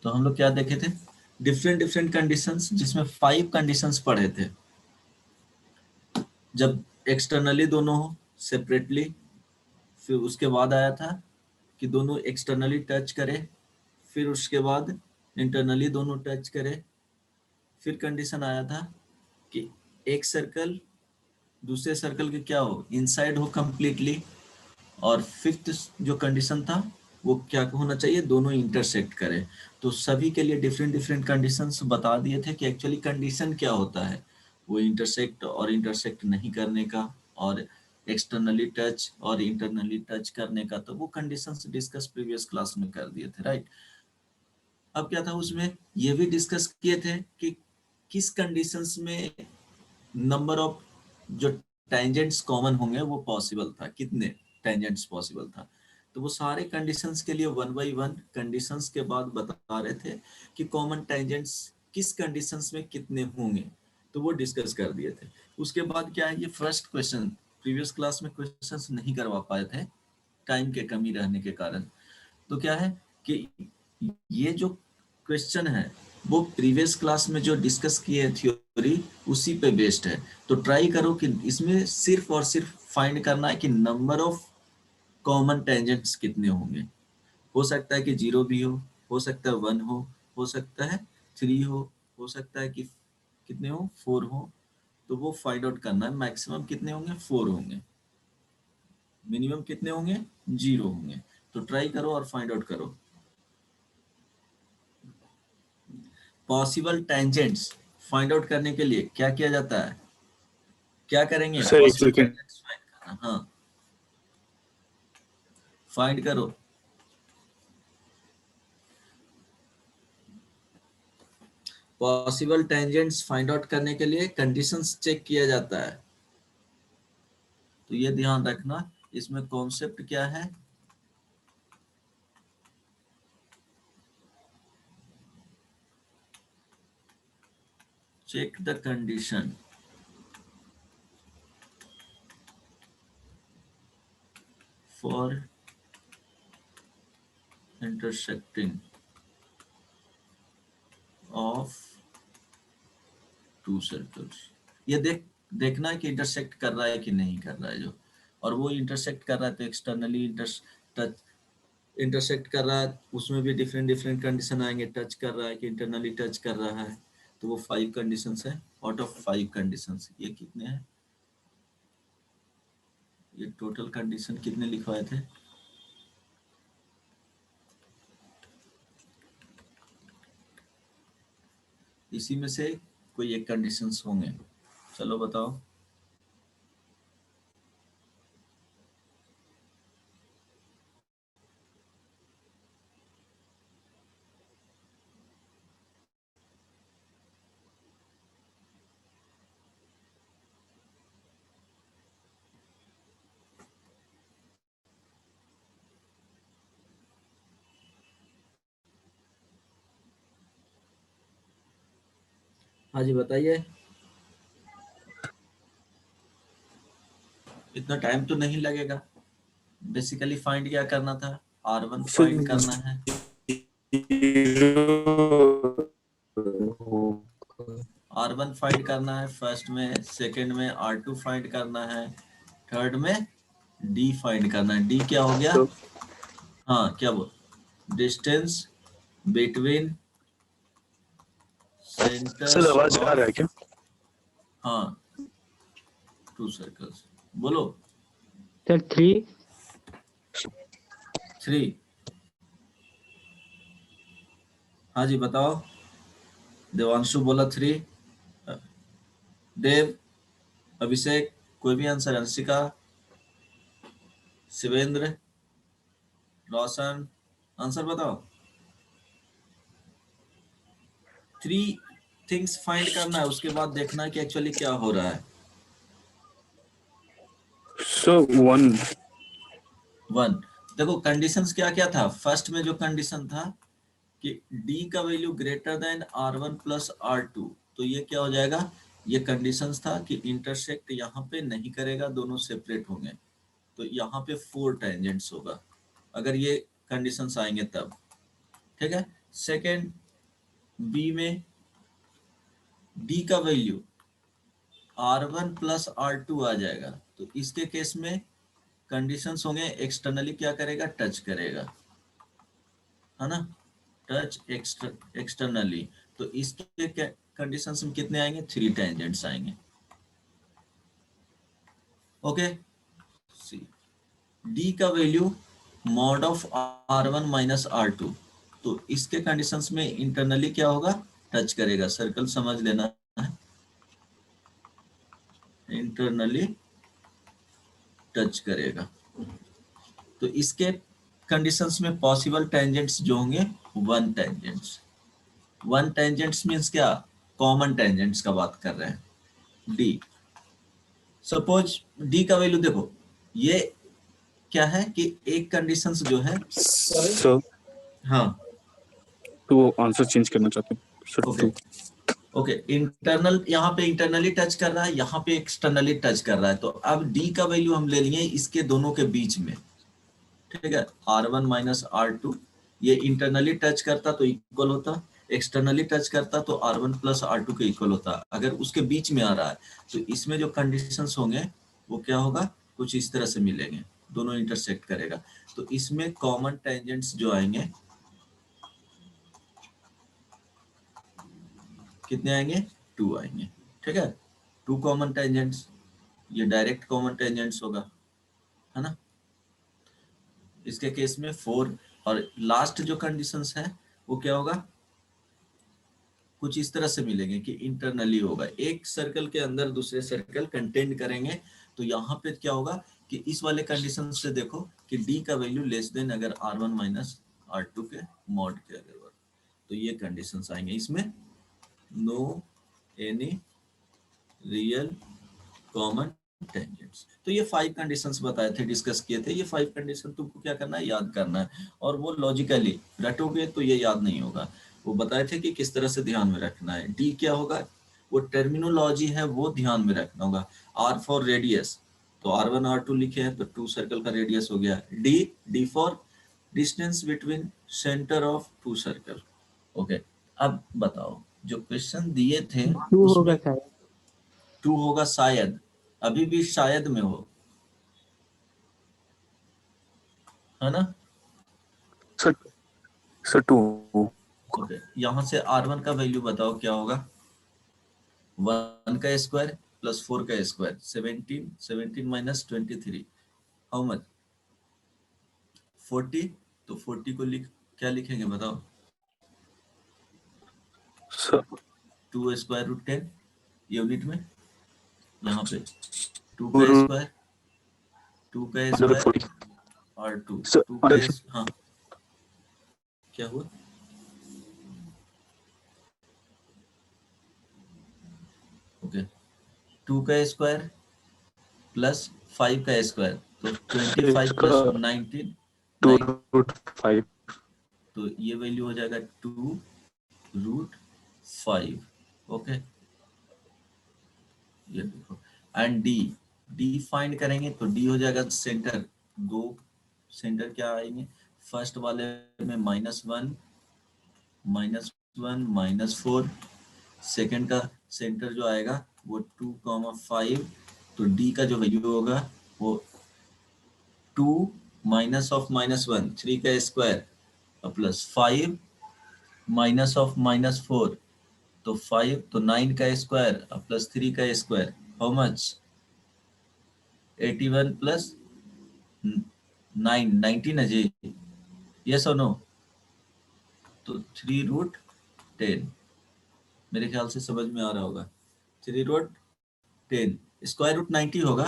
तो हम लोग क्या देखे थे, डिफरेंट डिफरेंट कंडीशंस, जिसमें 5 कंडीशंस पढ़े थे। जब एक्सटर्नली दोनों हो सेपरेटली, फिर उसके बाद आया था कि दोनों एक्सटर्नली टच करे, फिर उसके बाद इंटरनली दोनों टच करे, फिर कंडीशन आया था कि एक सर्कल दूसरे सर्कल के क्या हो, इनसाइड हो कंप्लीटली, और फिफ्थ जो कंडीशन था वो क्या होना चाहिए, दोनों इंटरसेक्ट करे। तो सभी के लिए डिफरेंट डिफरेंट कंडीशंस बता दिए थे कि एक्चुअली कंडीशन क्या होता है, वो इंटरसेक्ट और इंटरसेक्ट नहीं करने का, और एक्सटर्नली टच और इंटरनली टच करने का। तो वो कंडीशंस डिस्कस प्रीवियस क्लास में कर दिए थे, राइट। अब क्या था उसमें, ये भी डिस्कस किए थे कि किस कंडीशंस में नंबर ऑफ जो टेंजेंट्स कॉमन होंगे वो पॉसिबल था, कितने टेंजेंट्स पॉसिबल था। तो वो सारे कंडीशंस के लिए 1 बाय 1 कंडीशंस के बाद बता रहे थे कि कॉमन टेंजेंट्स किस कंडीशंस में कितने होंगे, तो वो डिस्कस कर दिए थे। उसके बाद क्या है, ये फर्स्ट क्वेश्चन प्रीवियस क्लास में क्वेश्चंस नहीं करवा पाए थे टाइम के कमी रहने के कारण। तो क्या है कि ये जो क्वेश्चन है वो प्रीवियस क्लास में जो डिस्कस किए थ्योरी उसी पे बेस्ड है। तो ट्राई करो कि इसमें सिर्फ और सिर्फ फाइंड करना है कि नंबर ऑफ कॉमन टेंजेंट्स कितने होंगे। हो सकता है कि 0 भी हो सकता है 1 हो सकता है 3 हो सकता है कि कितने हो 4 हो। तो वो फाइंड आउट करना है, मैक्सिमम कितने होंगे 4 होंगे, मिनिमम कितने होंगे 0 होंगे। तो ट्राई करो और फाइंड आउट करो। पॉसिबल टेंजेंट्स फाइंड आउट करने के लिए क्या किया जाता है, क्या करेंगे, सर एक पॉसिबल सेकेंड। टेंजेंट्स फाइंड करना। हाँ, फाइंड करो। पॉसिबल टेंजेंट्स फाइंड आउट करने के लिए कंडीशंस चेक किया जाता है। तो ये ध्यान रखना, इसमें कॉन्सेप्ट क्या है, check the condition for intersecting of two circles. ये देखना है कि इंटरसेक्ट कर रहा है कि नहीं कर रहा है जो, और वो इंटरसेक्ट कर रहा है तो एक्सटर्नली इंटरसेक्ट कर रहा है, उसमें भी डिफरेंट डिफरेंट कंडीशन आएंगे, टच कर रहा है कि इंटरनली टच कर रहा है। तो वो 5 कंडीशंस है आउट ऑफ 5 कंडीशंस। ये कितने हैं, ये टोटल कंडीशन कितने लिखवाए थे, इसी में से कोई एक कंडीशंस होंगे। चलो बताओ। हाँ जी बताइए। इतना टाइम तो नहीं लगेगा। बेसिकली फाइंड क्या करना था, R1 फाइंड करना है, R1 फाइंड करना है फर्स्ट में, सेकंड में R2 फाइंड करना है, थर्ड में D फाइंड करना है। D क्या हो गया, हाँ क्या बोल, डिस्टेंस बिटवीन सर सेंटर्स आवाज आ रहा है ऑफ, क्या? हाँ, टू सर्कल्स। बोलो। सर 3। 3, हाँ जी बताओ। देवांशु बोला 3, देव, अभिषेक, कोई भी आंसर, अंशिका, शिवेंद्र, रोशन, आंसर बताओ। 3 थिंग्स फाइंड करना है, उसके बाद देखना है कि एक्चुअली क्या हो रहा है। सर 1 1, देखो कंडीशंस क्या क्या था, फर्स्ट में जो कंडीशन था कि D का value greater than R1 plus R2, तो ये क्या हो जाएगा, ये कंडीशंस था कि इंटरसेक्ट यहाँ पे नहीं करेगा, दोनों सेपरेट होंगे। तो यहाँ पे 4 टेंजेंट्स होगा, अगर ये कंडीशंस आएंगे तब, ठीक है। सेकेंड बी में डी का वैल्यू R1 प्लस R2 आ जाएगा, तो इसके केस में कंडीशंस होंगे एक्सटर्नली क्या करेगा, टच करेगा, है ना, टच एक्सटर्नली। तो इसके कंडीशंस में कितने आएंगे, 3 टेंजेंट्स आएंगे। ओके, सी डी का value mod of R1 minus R2, तो इसके कंडीशंस में इंटरनली क्या होगा, टच करेगा, सर्कल समझ लेना है, इंटरनली टच करेगा। तो इसके कंडीशंस में पॉसिबल टेंजेंट्स जो होंगे 1 टेंजेंट्स। 1 टेंजेंट्स मींस क्या, कॉमन टेंजेंट्स का बात कर रहे हैं। डी, सपोज डी का वैल्यू देखो, ये क्या है कि एक कंडीशंस जो है सर हाँ तो आंसर चेंज करना चाहते हैं सर। ओके ओके, इंटरनल यहाँ पे इंटरनली टच कर रहा है, यहाँ पे एक्सटर्नली टच कर रहा है, तो अब डी का वैल्यू हम ले लेंगे इसके दोनों के बीच में, ठीक है, R1 माइनस R2, ये इंटरनली टच करता तो इक्वल होता, एक्सटर्नली टच करता तो R1 प्लस R2 के इक्वल होता। अगर उसके बीच में आ रहा है तो इसमें जो कंडीशंस होंगे वो क्या होगा, कुछ इस तरह से मिलेंगे, दोनों इंटरसेक्ट करेगा, तो इसमें कॉमन टेंजेंट्स जो आएंगे कितने आएंगे, 2 आएंगे, ठीक है, 2 कॉमन टेंजेंट्स, ये डायरेक्ट कॉमन टेंजेंट्स होगा, है ना। इसके केस में 4, और लास्ट जो कंडीशंस है वो क्या होगा, कुछ इस तरह से मिलेंगे कि इंटरनली होगा, एक सर्कल के अंदर दूसरे सर्कल कंटेंट करेंगे, तो यहाँ पे क्या होगा कि इस वाले कंडीशन से देखो कि डी का वैल्यू लेस देन अगर R1 माइनस R2 के मॉड के अगर, तो ये कंडीशंस आएंगे, इसमें no any real common tangents. तो ये 5 कंडीशंस बताए थे, डिस्कस किए थे, ये 5 कंडीशन तुमको क्या करना है, याद करना है, और वो लॉजिकली रटोगे तो ये याद नहीं होगा, वो बताए थे कि किस तरह से ध्यान में रखना है। डी क्या होगा, वो टर्मिनोलॉजी है वो ध्यान में रखना होगा। आर फॉर रेडियस, तो R1 R2 लिखे हैं तो 2 सर्कल का रेडियस हो गया। D for distance between centre of 2 circle. Okay, अब बताओ जो क्वेश्चन दिए थे 2 होगा उसमें शायद, 2 होगा शायद, अभी भी शायद में हो, है ना। सर 2 ओके, यहाँ से R1 का वैल्यू बताओ क्या होगा, 1 का स्क्वायर प्लस 4 का स्क्वायर, 17, 17 माइनस 23, हाउ मच, 40, तो 40 को क्या लिखेंगे बताओ, सर 2 स्क्वायर रूट 10 यूनिट में, यहाँ पे 2 का और स्क्वायर, 2 का स्क्वायर और 2 का हाँ क्या हुआ, ओके 2 का स्क्वायर प्लस 5 का स्क्वायर, तो 25 प्लस 19, 2√5, तो ये वैल्यू हो जाएगा 2√5। ओके, ये देखो, एंड डी फाइंड करेंगे तो डी हो जाएगा सेंटर, 2 सेंटर क्या आएंगे, फर्स्ट वाले में -1 -4, सेकंड का सेंटर जो आएगा वो 2,5, तो डी का जो वैल्यू होगा वो 2 माइनस ऑफ -1 3 का स्क्वायर प्लस 5 माइनस ऑफ -4, तो 5, तो 9 का स्क्वायर प्लस 3 का स्क्वायर, हाउ मच, 81 प्लस 9 19 है जी, यस और नो, तो 3√10, मेरे ख्याल से समझ में आ रहा होगा, 3√10 स्क्वायर रूट 90 होगा,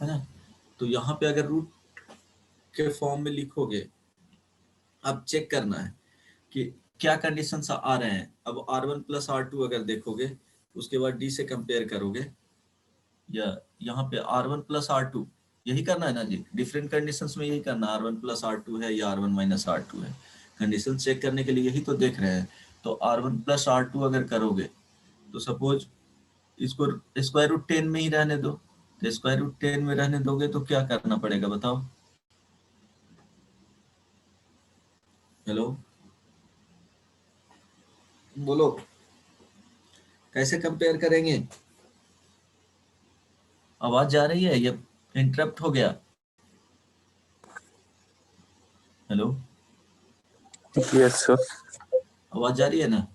है ना। तो यहाँ पे अगर रूट के फॉर्म में लिखोगे, अब चेक करना है कि क्या कंडीशन आ रहे हैं। अब R1 प्लस R2 अगर देखोगे, उसके बाद डी से कंपेयर करोगे, या यहाँ पे R1 प्लस R2 यही करना है ना जी, डिफरेंट कंडीशंस में यही करना, R1 प्लस R2 है या R1 माइनस R2 है, कंडीशन चेक करने के लिए यही तो देख रहे हैं। तो R1 प्लस R2 अगर करोगे तो सपोज इसको स्क्वायर रूट 10 में ही रहने दो, तो स्क्वायर रूट 10 में रहने दोगे तो क्या करना पड़ेगा बताओ, हेलो, बोलो कैसे कंपेयर करेंगे? आवाज जा रही है? ये इंटरप्ट हो गया। Hello, yes sir. आवाज जा रही है ना?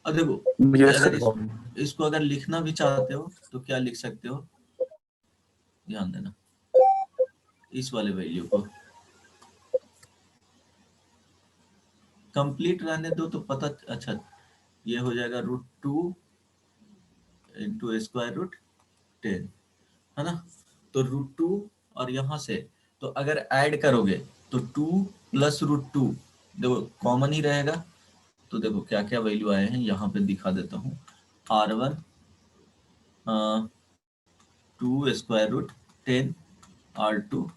अब देखो, यस अगर सर। इसको अगर लिखना भी चाहते हो तो क्या लिख सकते हो, ध्यान देना, इस वाले वैल्यू को कंप्लीट रहने दो तो पता, अच्छा ये हो जाएगा √2 इंटू √10, है ना? तो √2 और यहाँ से तो अगर ऐड करोगे तो 2 प्लस √2, देखो कॉमन ही रहेगा। तो देखो क्या क्या वैल्यू आए हैं, यहाँ पे दिखा देता हूँ। R1 2√10, R2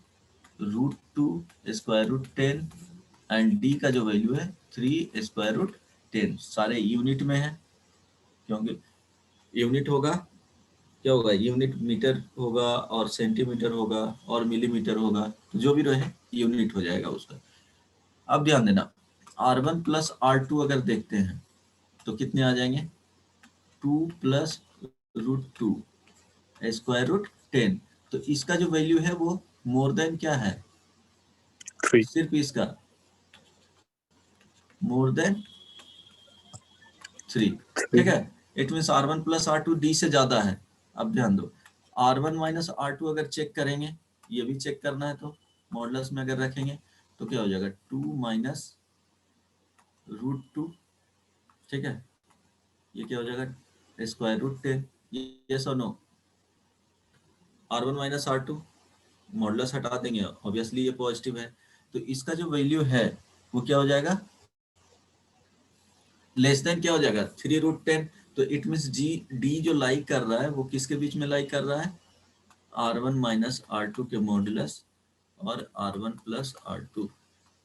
√2√10 एंड D का जो वैल्यू है 3√10। सारे यूनिट में है, क्योंकि यूनिट होगा, क्या होगा, यूनिट मीटर होगा और सेंटीमीटर होगा और मिलीमीटर होगा, तो जो भी रहे यूनिट हो जाएगा उसका। अब ध्यान देना, R1 प्लस R2 अगर देखते हैं तो कितने आ जाएंगे, 2 प्लस √2 √10। तो इसका जो वैल्यू है वो मोर देन क्या है, 3। सिर्फ इसका मोर देन 3, ठीक है। It means R1 plus R2 D से ज्यादा है। अब ध्यान दो, R1 माइनस R2 अगर चेक करेंगे, ये भी चेक करना है तो मॉडुलस में अगर रखेंगे तो क्या हो जाएगा, 2 माइनस √2, ठीक है। ये क्या हो जाएगा, √10। यस और no? R1 minus R2 modulus हटा देंगे, ऑब्वियसली ये पॉजिटिव है, तो इसका जो वैल्यू है वो क्या हो जाएगा, लेस देन क्या हो जाएगा, 3√10। तो इट मीन्स डी जो लाइक कर रहा है वो किसके बीच में लाइक कर रहा है, R1 माइनस R2 के मॉडुलस और R1 प्लस R2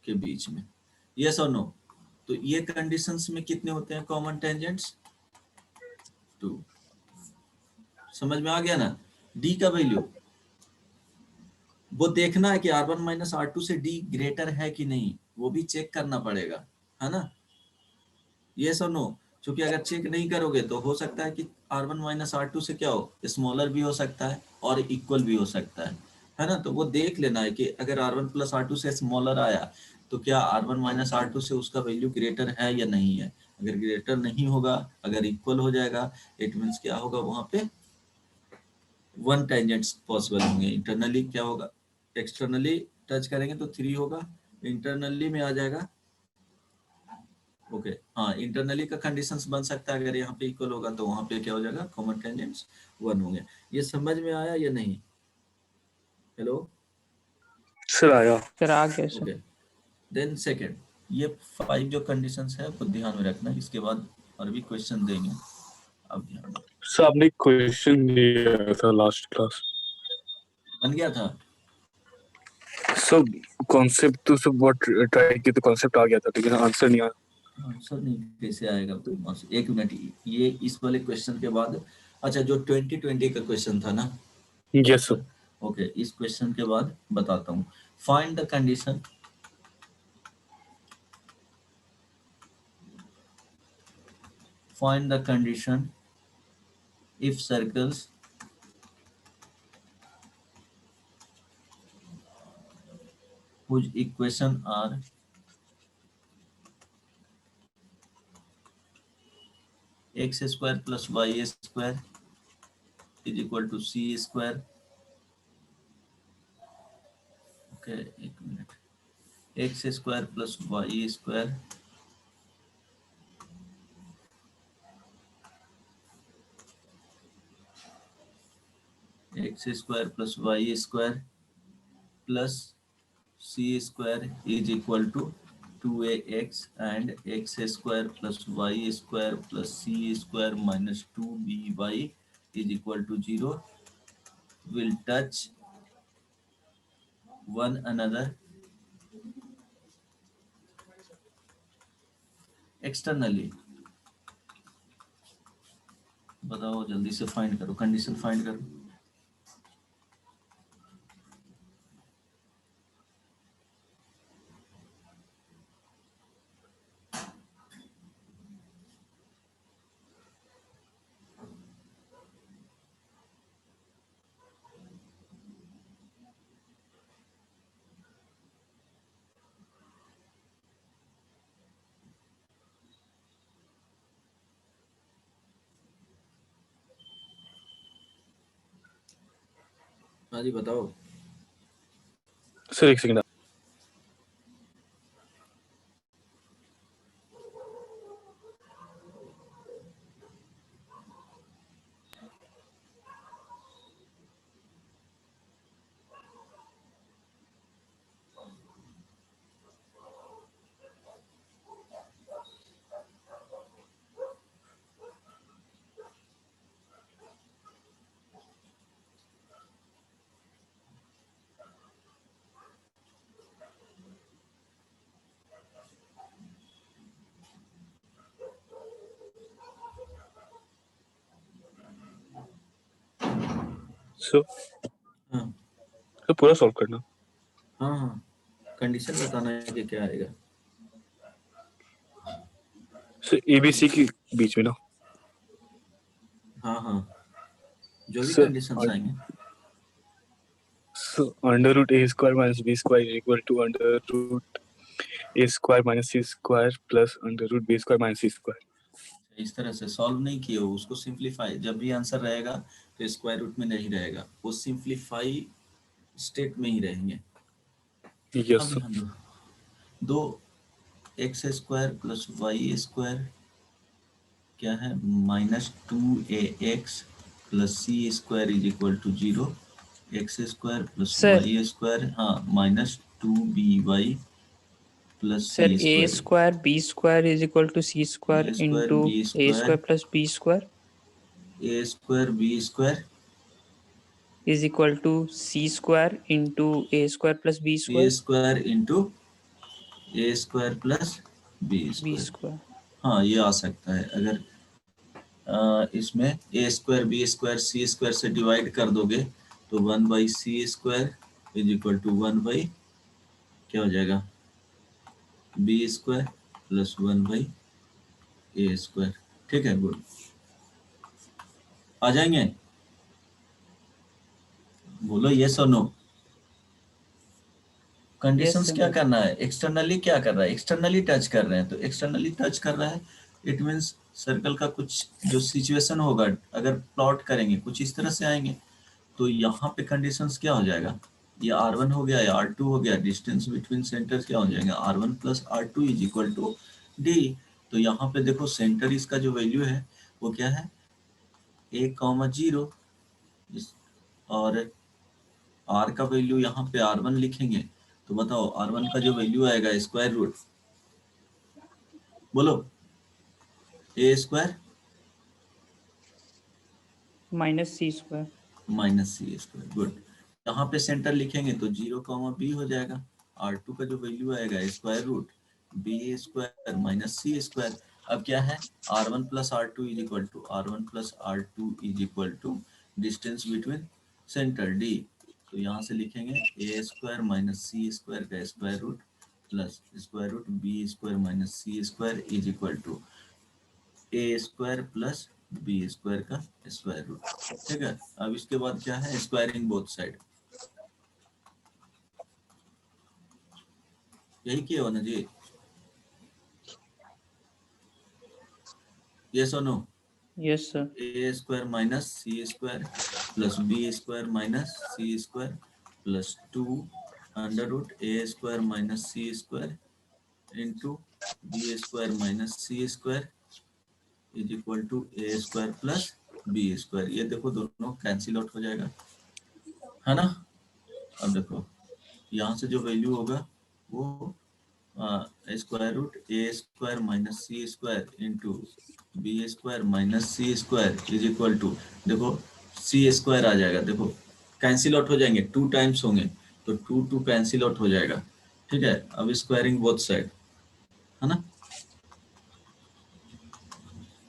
के बीच में। यस और नो? तो ये कंडीशंस में कितने होते हैं कॉमन टेंजेंट्स, 2। समझ में आ गया ना? डी का वैल्यू वो देखना है कि R1 माइनस R2 से डी ग्रेटर है कि नहीं, वो भी चेक करना पड़ेगा, है ना? यस और नो? क्योंकि अगर चेक नहीं करोगे तो हो सकता है कि R1 माइनस R2 से क्या हो, स्मॉलर भी हो सकता है और इक्वल भी हो सकता है ना? तो वो देख लेना है कि अगर R1 प्लस R2 से स्मॉलर आया तो क्या R1 माइनस R2 से उसका वैल्यू ग्रेटर है या नहीं है। अगर ग्रेटर नहीं होगा, अगर इक्वल हो जाएगा, इट मीन्स क्या होगा, वहां पे वन टेंजेंट्स पॉसिबल होंगे। इंटरनली क्या होगा, एक्सटर्नली टच करेंगे तो 3 होगा, इंटरनली में आ जाएगा, ओके। हाँ, इंटरनली का कंडीशंस बन सकता है, अगर यहाँ पे इक्वल होगा तो वहां पे क्या हो जाएगा, कॉमन टेंजेंट्स 1 होंगे। ये समझ में आया या नहीं? हेलो सर आया। सर आ गया सर। ओके। देन सेकंड, ये 5 जो कंडीशंस है वो ध्यान में रखना, इसके बाद और भी क्वेश्चन देंगे। अब ध्यान दो, सर आपने क्वेश्चन दिया था लास्ट क्लास। बन गया था सब कॉन्सेप्ट तो सब बहुत ट्राई किया तो कॉन्सेप्ट आ गया था, लेकिन आंसर नहीं आया। आंसर नहीं कैसे आएगा? एक मिनट, ये इस वाले क्वेश्चन के बाद, अच्छा जो 2020 का क्वेश्चन था ना, यस सर। ओके, इस क्वेश्चन के बाद बताता हूँ। Find the condition find the condition if circles whose equation are x square plus y square is equal to c square, okay, एक minute, x square plus y square x square plus y square plus c square is equal to 2ax and x square plus y square plus c square minus 2by is equal to 0 will touch one another externally। बताओ जल्दी से, find करो, condition find करो। हाँ जी बताओ। Sir एक second. सो हाँ तो पूरा सॉल्व करना। हाँ हाँ, कंडीशन बताना है कि क्या आएगा। सर ABC के बीच में ना। हाँ हाँ, जो भी सर कंडीशंस आएंगे। Under root A square minus B square equal to under root A square minus C square plus under root B square minus C square. इस तरह से सॉल्व नहीं किए हो, उसको सिंप्लीफाई, जब भी आंसर रहेगा तो स्क्वायर रूट में नहीं रहेगा, वो सिंप्लीफाई स्टेट में ही रहेंगे। यस अब सर। यहाँ दो x square plus Y square क्या है, -2ax plus C square is equal to 0, x square plus sir y square, हाँ -2by plus sir C A square, square B square is equal to C square A square into B A square, square plus B square A square B square is equal to C square into A square plus B A square square into A square plus B B square. Square. हाँ ये आ सकता है, अगर इसमें A square B square C square से divide कर दोगे तो 1/c square is equal to 1/ क्या हो जाएगा, B square plus 1/a square. ठीक है, गुड, आ जाएंगे, बोलो यस और नो। Yes conditions sir. क्या करना है, एक्सटर्नली क्या कर रहा है, एक्सटर्नली टच कर रहे हैं, तो एक्सटर्नली टच कर रहा है, इट मींस सर्कल का कुछ जो सिचुएशन होगा, अगर प्लॉट करेंगे कुछ इस तरह से आएंगे, तो यहाँ पे कंडीशंस क्या हो जाएगा, ये R1 हो गया या R2 हो गया, डिस्टेंस बिटवीन सेंटर्स क्या हो जाएंगे, R1 plus R2 is equal to D। तो यहाँ पे देखो सेंटर इसका जो वैल्यू है वो क्या है, a,0, और R का वैल्यू यहाँ पे R1 लिखेंगे, तो बताओ R1 का जो वैल्यू आएगा स्क्वायर रूट, बोलो a square minus C square. Minus C square, good. यहाँ पे सेंटर लिखेंगे तो 0,b हो जाएगा, R2 का जो वैल्यू आएगा square root b square minus सी स्क्वायर। अब क्या है, R1 plus R2 is equal to R1 plus R2 is equal to distance between centre D, तो यहाँ से लिखेंगे a square minus C square का square root plus square root b square minus C square is equal to a square plus B square का square root. ठीक है, अब इसके बाद क्या है, स्क्वायरिंग बोथ साइड, यही किया हो ना जी, यस और no. Yes sir. A square minus C square plus B square minus C square plus 2 under root A square minus C square into B square minus C square is equal to A square plus B square. ये देखो दोनों cancel out हो जाएगा, है ना। अब देखो यहाँ से जो वैल्यू होगा वो square root A square minus C square into B square minus C square is equal to, देखो सी स्क्वायर आ जाएगा, देखो कैंसिल आउट हो जाएंगे, 2 टाइम्स होंगे तो 2 कैंसिल आउट हो जाएगा। ठीक है, अब स्क्वायरिंग बोथ साइड, है ना,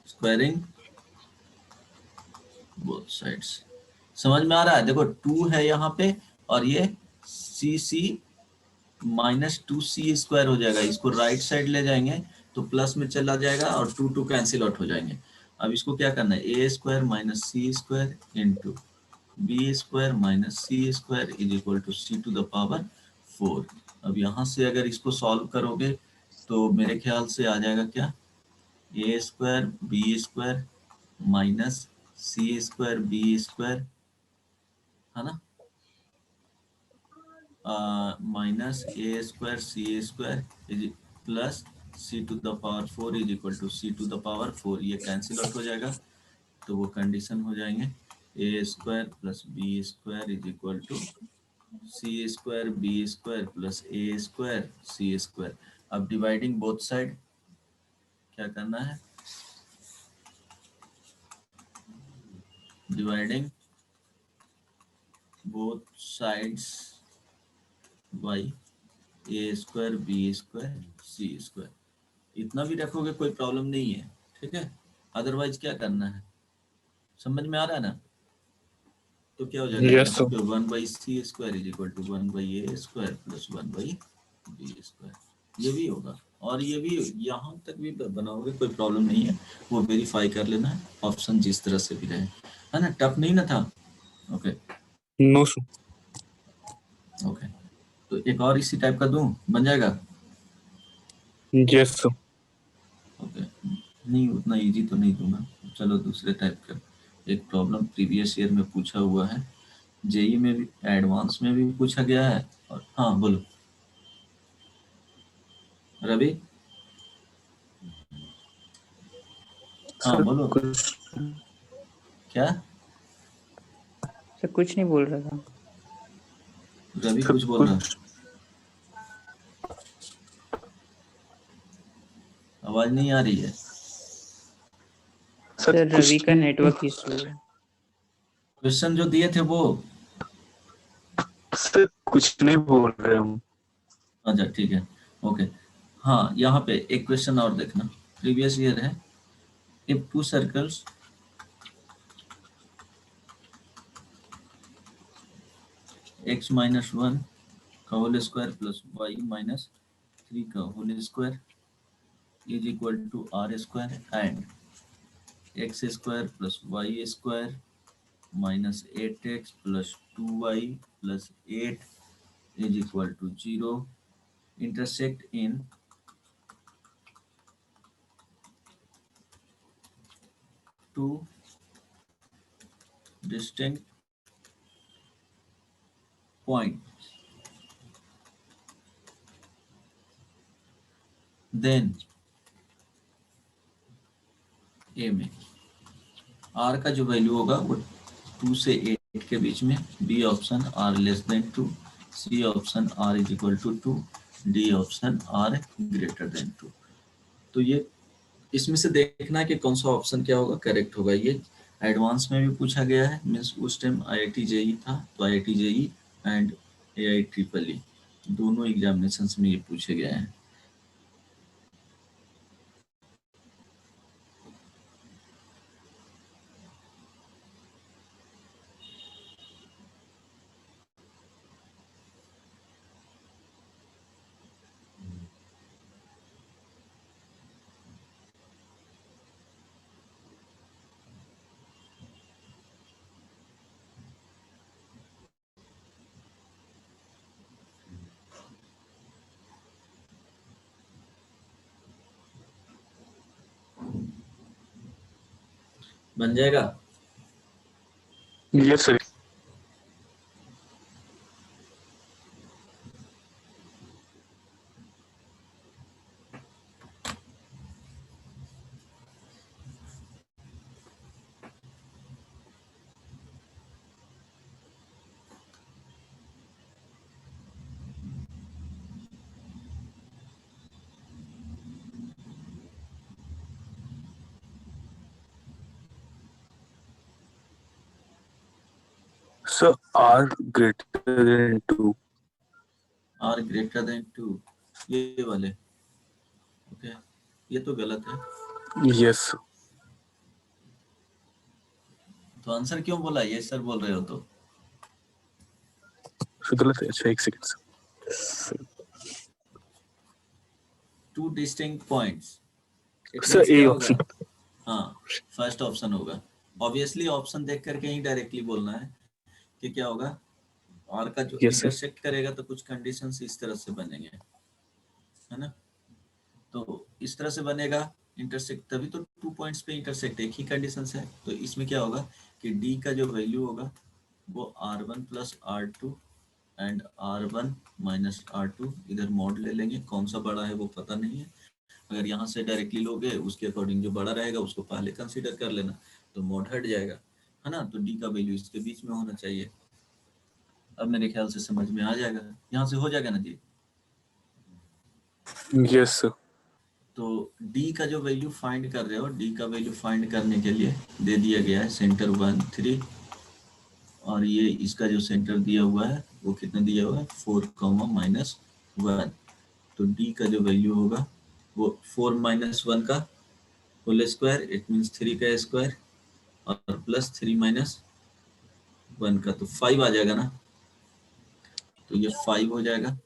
स्क्वायरिंग बोथ साइड्स, समझ में आ रहा है। देखो 2 है यहाँ पे और ये सी -2c स्क्वायर हो जाएगा, इसको राइट साइड ले जाएंगे तो प्लस में चला जाएगा और 2 कैंसिल आउट हो जाएंगे। अब इसको क्या करना है, A square minus C square into B square minus C square is equal to c to the power 4। अब यहाँ से अगर इसको सॉल्व करोगे तो मेरे ख्याल से आ जाएगा क्या, A square B square minus C square B square, है ना, minus A square C A square plus C to the power 4 is equal to C to the power 4, ये कैंसिल आउट हो जाएगा, तो वो कंडीशन हो जाएंगे A square plus B square is equal to C square B square plus A square C square. अब dividing both side क्या करना है, dividing both sides by A square B square C square. इतना भी रखोगे कोई प्रॉब्लम नहीं है, ठीक है। अदरवाइज क्या करना है, समझ में आ रहा है ना। तो क्या हो जाएगा Yes, यहाँ sir. पे 1/c square is equal to 1/a square plus 1/b square, ये भी होगा। और ये भी यहाँ तक भी बनाओगे कोई प्रॉब्लम नहीं है, वो वेरीफाई कर लेना है, ऑप्शन जिस तरह से भी रहे, है ना। टफ नहीं ना था। Okay No, sir. ओके, तो एक और इसी टाइप का दूं, बन जाएगा। Yes, sir. ओके नहीं, उतना इजी तो नहीं दूंगा, चलो दूसरे टाइप का। एक प्रॉब्लम प्रीवियस ईयर में पूछा हुआ है, जेई में भी एडवांस में भी पूछा गया है। और हाँ बोलो रवि, हाँ Sir, बोलो कुछ क्या, सर कुछ नहीं बोल रहा था। रवि सर कुछ बोल रहा, कुछ आवाज नहीं आ रही है। सर सर रवि का कुछ नेटवर्क इशू है। क्वेश्चन जो दिए थे वो, सर कुछ नहीं बोल रहे हम। अच्छा ठीक है ओके। हाँ यहाँ पे एक क्वेश्चन और देखना, प्रीवियस ईयर है। If two circles x minus 1 का whole square plus y minus 3 का whole square is equal to R square and x square plus Y square minus 8x plus 2y plus 8 is equal to 0 intersect in two distinct points, then A में R का जो value होगा वो 2 से 8 के बीच में, B option R less than 2, C option R is equal to 2, D option R greater than 2। तो ये इसमें से देखना है कि कौन सा ऑप्शन क्या होगा, करेक्ट होगा। ये एडवांस में भी पूछा गया है, मीन्स उस टाइम IIT JEE था, तो IIT JEE एंड AIEEE दोनों एग्जामिनेशंस में ये पूछे गए हैं। बन जाएगा। Yes, sir. Sir, R greater than 2. R greater than 2, ये वाले ओके, ये तो गलत है। Yes, sir. तो आंसर क्यों बोला, ये सर बोल रहे हो तो सर गलत है। अच्छा एक second sir. Two distinct points, sir A option. हाँ फर्स्ट ऑप्शन होगा। ऑब्वियसली ऑप्शन देख करके ही डायरेक्टली बोलना है कि क्या होगा। R का जो Yes, sir. इंटरसेक्ट करेगा तो कुछ कंडीशंस इस तरह से बनेंगे, है ना। तो इस तरह से बनेगा इंटरसेक्ट, तभी तो 2 पॉइंट्स पे इंटरसेक्ट, एक ही कंडीशन है। तो इसमें क्या होगा कि D का जो वैल्यू होगा वो R1 plus R2 and R1 minus R2, इधर मॉड ले लेंगे, कौन सा बड़ा है वो पता नहीं है, अगर यहाँ से डायरेक्टली लोगे उसके अकॉर्डिंग जो बड़ा रहेगा उसको पहले कंसीडर कर लेना, तो मॉड हट जाएगा, है ना। तो डी का वैल्यू इसके बीच में होना चाहिए। अब मेरे ख्याल से समझ में आ जाएगा, यहाँ से हो जाएगा ना जी। Yes sir. तो d का जो वैल्यू फाइंड कर रहे हो, d का वैल्यू फाइंड करने के लिए दे दिया गया है सेंटर 1 3, और ये इसका जो सेंटर दिया हुआ है वो कितना दिया हुआ है 4, -1। तो d का जो वैल्यू होगा वो 4 - 1 का होल स्क्वायर, इट मीन्स 3 का स्क्वायर, और प्लस 3 - 1 का, तो 5 आ जाएगा ना। तो ये 5 हो जाएगा,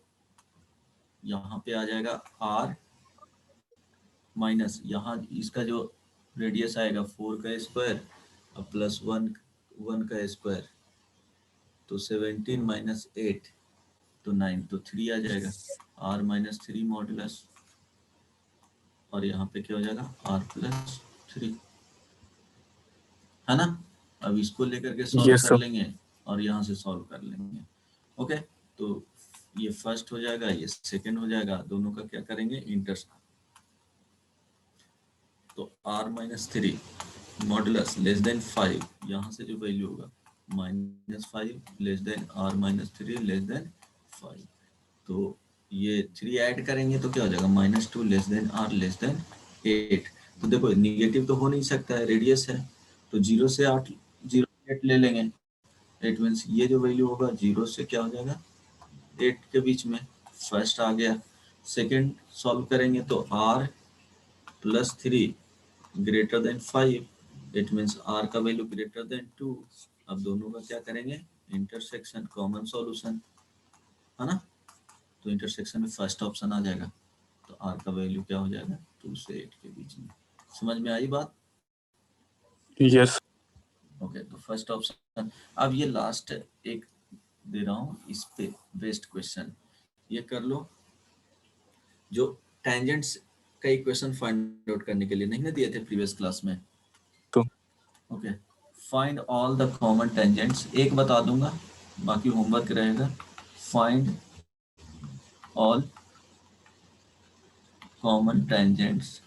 यहाँ पे आ जाएगा r माइनस, यहाँ इसका जो रेडियस आएगा 4 का स्क्वायर और प्लस 1 का स्क्वायर, तो 17 - 8 तो 9, तो 3 आ जाएगा, r - 3 मॉडुलस, और यहाँ पे क्या हो जाएगा r + 3, है ना। अब इसको लेकर के सॉल्व Yes, कर sir. लेंगे और यहाँ से सॉल्व कर लेंगे। ओके, तो ये फर्स्ट हो जाएगा, ये सेकंड हो जाएगा, दोनों का क्या करेंगे इंटरसेक्ट। तो r - 3 मॉडुलस लेस देन 5, यहाँ से जो वैल्यू होगा -5 less than r - 3 less than 5, तो ये 3 ऐड करेंगे तो क्या हो जाएगा -2 less than r less then 8। तो देखो निगेटिव तो हो नहीं सकता है, रेडियस है, तो 0 से 8 0 8 ले लेंगे, 8 मीन्स ये जो वैल्यू होगा 0 से क्या हो जाएगा 8 के बीच में, फर्स्ट आ गया। सेकंड सॉल्व करेंगे तो r + 3 greater than 5, it means r का वैल्यू ग्रेटर देन 2। अब दोनों का क्या करेंगे इंटरसेक्शन, कॉमन सॉल्यूशन, है ना। तो इंटरसेक्शन में फर्स्ट ऑप्शन आ जाएगा, तो r का वैल्यू क्या हो जाएगा 2 से 8 के बीच में। समझ में आई बात? Yes. ओके, तो फर्स्ट ऑप्शन। अब ये लास्ट एक दे रहा हूँ, इस पे बेस्ड क्वेश्चन ये कर लो, जो टेंजेंट्स का इक्वेशन फाइंड आउट करने के लिए नहीं ना दिए थे प्रीवियस क्लास में। तो okay, find all the common tangents, एक बता दूंगा बाकी होमवर्क रहेगा। Find all common tangents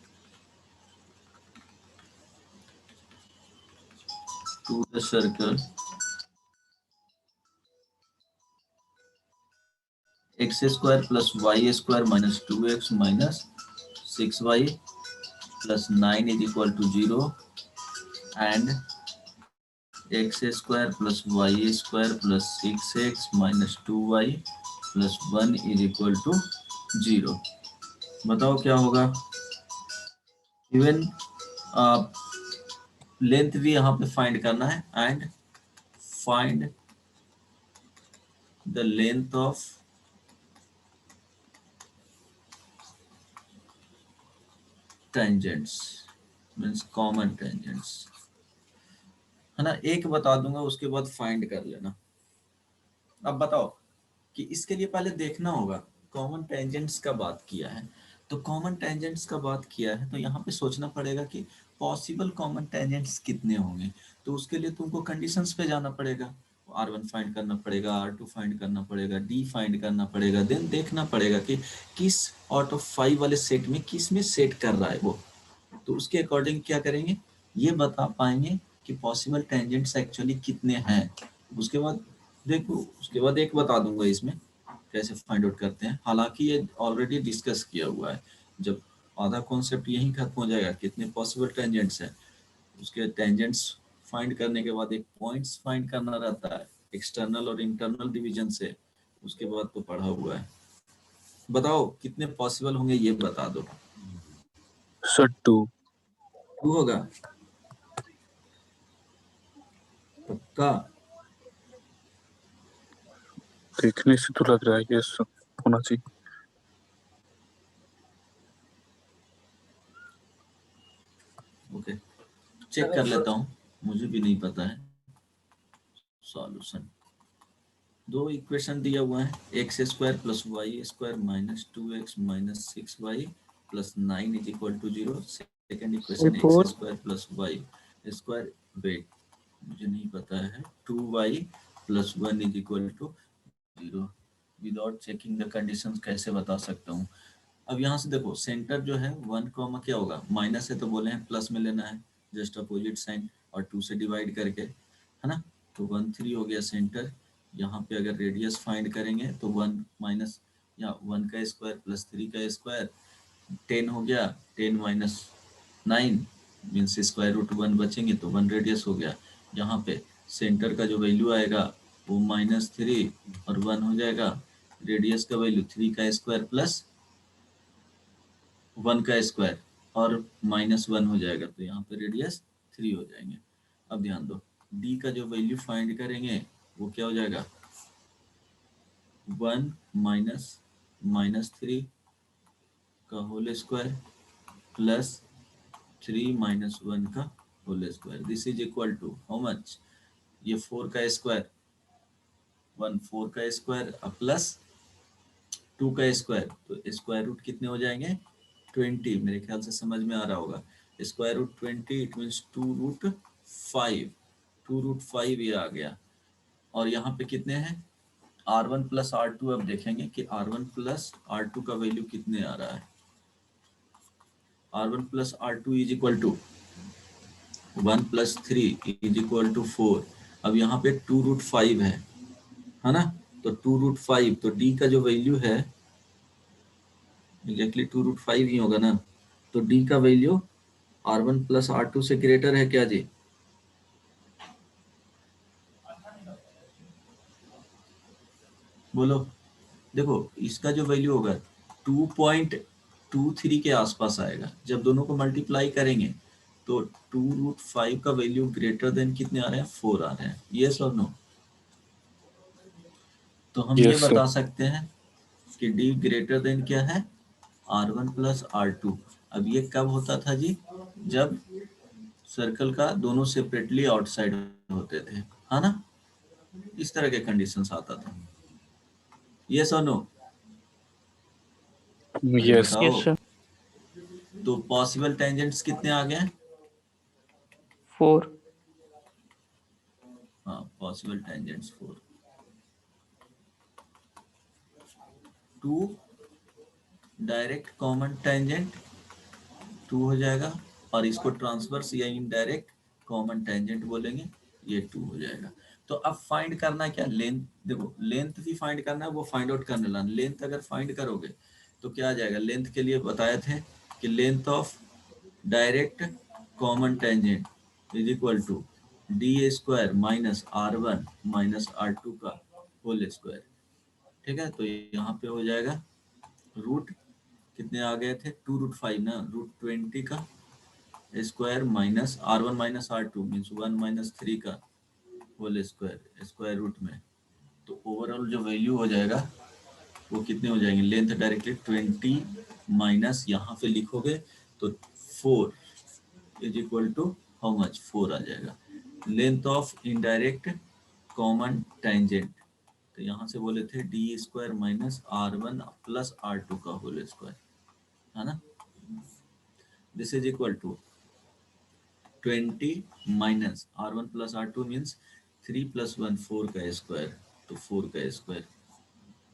to the circle x² + y² - 2x - 6y + 9 = 0 and x² + y² + 6x - 2y + 1 = 0। बताओ क्या होगा। इवन लेंथ भी यहाँ पे फाइंड करना है, and find the length of tangents means common tangents, है ना। एक बता दूंगा उसके बाद फाइंड कर लेना। अब बताओ कि इसके लिए पहले देखना होगा कॉमन टेंजेंट्स का बात किया है, तो कॉमन टेंजेंट्स का बात किया है तो यहाँ पे सोचना पड़ेगा कि पॉसिबल कॉमन टेंजेंट्स कितने होंगे। तो उसके लिए तुमको कंडीशंस पे जाना पड़ेगा, R1 फाइंड करना पड़ेगा, R2 फाइंड करना पड़ेगा, D फाइंड करना पड़ेगा, देन देखना पड़ेगा कि किस आउट ऑफ 5 वाले सेट में किस में सेट कर रहा है वो, तो उसके अकॉर्डिंग क्या करेंगे ये बता पाएंगे कि पॉसिबल टेंजेंट्स एक्चुअली कितने हैं। उसके बाद देखो, उसके बाद एक बता दूंगा इसमें कैसे फाइंड आउट करते हैं, हालांकि ये ऑलरेडी डिस्कस किया हुआ है। जब आधा कॉन्सेप्ट यहीं खत्म हो जाएगा कितने पॉसिबल टेंजेंट्स हैं, उसके टेंजेंट्स फाइंड करने के बाद एक पॉइंट्स फाइंड करना रहता है एक्सटर्नल और इंटरनल डिवीजन से, उसके बाद तो पढ़ा हुआ है। बताओ कितने पॉसिबल होंगे ये बता दो। Sir, 2. 2 होगा पक्का? देखने से तो लग रहा है यस होना चाहिए। ओके, चेक कर लेता हूँ, मुझे भी नहीं पता है। सॉल्यूशन, दो इक्वेशन दिया हुआ है, x² + y² - 2x - 6y + 9 = 0। Second equation Four. x² + y², wait मुझे नहीं पता है, 2y + 1 = 0 without checking the conditions कैसे बता सकता हूँ। अब यहाँ से देखो सेंटर जो है 1 कॉमा क्या होगा, माइनस है तो बोले हैं प्लस में लेना है, जस्ट अपोजिट साइन और 2 से डिवाइड करके, है ना। तो 1 3 हो गया सेंटर। यहाँ पे अगर रेडियस फाइंड करेंगे तो 1 माइनस या 1 का स्क्वायर प्लस 3 का स्क्वायर 10 हो गया, 10 माइनस 9 मीन्स स्क्वायर रूट 1 बचेंगे तो 1 रेडियस हो गया। यहाँ पे सेंटर का जो वैल्यू आएगा वो -3 और 1 हो जाएगा। रेडियस का वैल्यू 3 का स्क्वायर प्लस 1 का स्क्वायर और -1 हो जाएगा, तो यहाँ पे रेडियस 3 हो जाएंगे। अब ध्यान दो d का जो वैल्यू फाइंड करेंगे वो क्या हो जाएगा, 1 माइनस -3 का होल स्क्वायर प्लस 3 माइनस 1 का whole square. This is equal to how much, ये 4 का स्क्वायर 1 4 का स्क्वायर प्लस 2 का स्क्वायर, तो स्क्वायर रूट कितने हो जाएंगे 20, मेरे ख्याल से समझ में आ रहा होगा। स्क्वायर रूट 20 इट मीन्स 2√5, 2√5 ये आ गया। और यहाँ पे कितने हैं R1 प्लस R2। अब देखेंगे कि R1 प्लस R2 का वैल्यू कितने आ रहा है। R1 plus R2 is equal to 1 plus 3 is equal to 4। अब यहाँ पे 2√5 है ना, तो 2√5, तो D का जो वैल्यू है एग्जैक्टली 2√5 ही होगा ना, तो D का वैल्यू R1 प्लस R2 से ग्रेटर है क्या जी? बोलो। देखो इसका जो वैल्यू होगा 2.23 के आसपास आएगा। जब दोनों को मल्टीप्लाई करेंगे तो 2√5 का वैल्यू ग्रेटर देन कितने आ रहे हैं, 4 आ रहे हैं। यस और नो? तो हम ये Yes, sir. बता सकते हैं कि D ग्रेटर देन क्या है, R1 प्लस R2। अब ये कब होता था जी, जब सर्कल का दोनों सेपरेटली आउटसाइड होते थे, है ना, इस तरह के कंडीशंस आता था। यस और नो? अरे Yes. बताओ। Yes, sir. तो पॉसिबल टेंजेंट्स कितने आ गए? 4. हाँ possible tangents 4। 2 direct common tangent 2 हो जाएगा, और इसको ट्रांसवर्स या इनडायरेक्ट कॉमन टेंजेंट बोलेंगे, ये 2 हो जाएगा। तो अब फाइंड करना क्या, लेंथ। देखो लेंथ भी फाइंड करना है, वो फाइंड आउट करने लाना। लेंथ अगर फाइंड करोगे तो क्या आ जाएगा, लेंथ के लिए बताए थे कि length of direct common tangent is equal to d² minus R1 minus R2 का होल स्क्वायर। ठीक है, तो यहाँ पे हो जाएगा रूट कितने आ गए थे, 2√5 ना, √20 का square minus R1 minus R2 means 1 minus 3 का होल स्क्वायर स्क्वायर रूट में। तो ओवरऑल जो वैल्यू हो जाएगा वो कितने हो जाएंगे, लेंथ डायरेक्टली 20 माइनस यहाँ पे लिखोगे तो 4 is equal to how much, 4 आ जाएगा। Length of indirect common tangent, तो यहाँ से बोले थे d² minus R1 plus R2 का होल स्क्वायर, है ना। This is equal to 20 minus R1 plus R2 means 3 plus 1 4 का स्क्वायर, तो 4 का स्क्वायर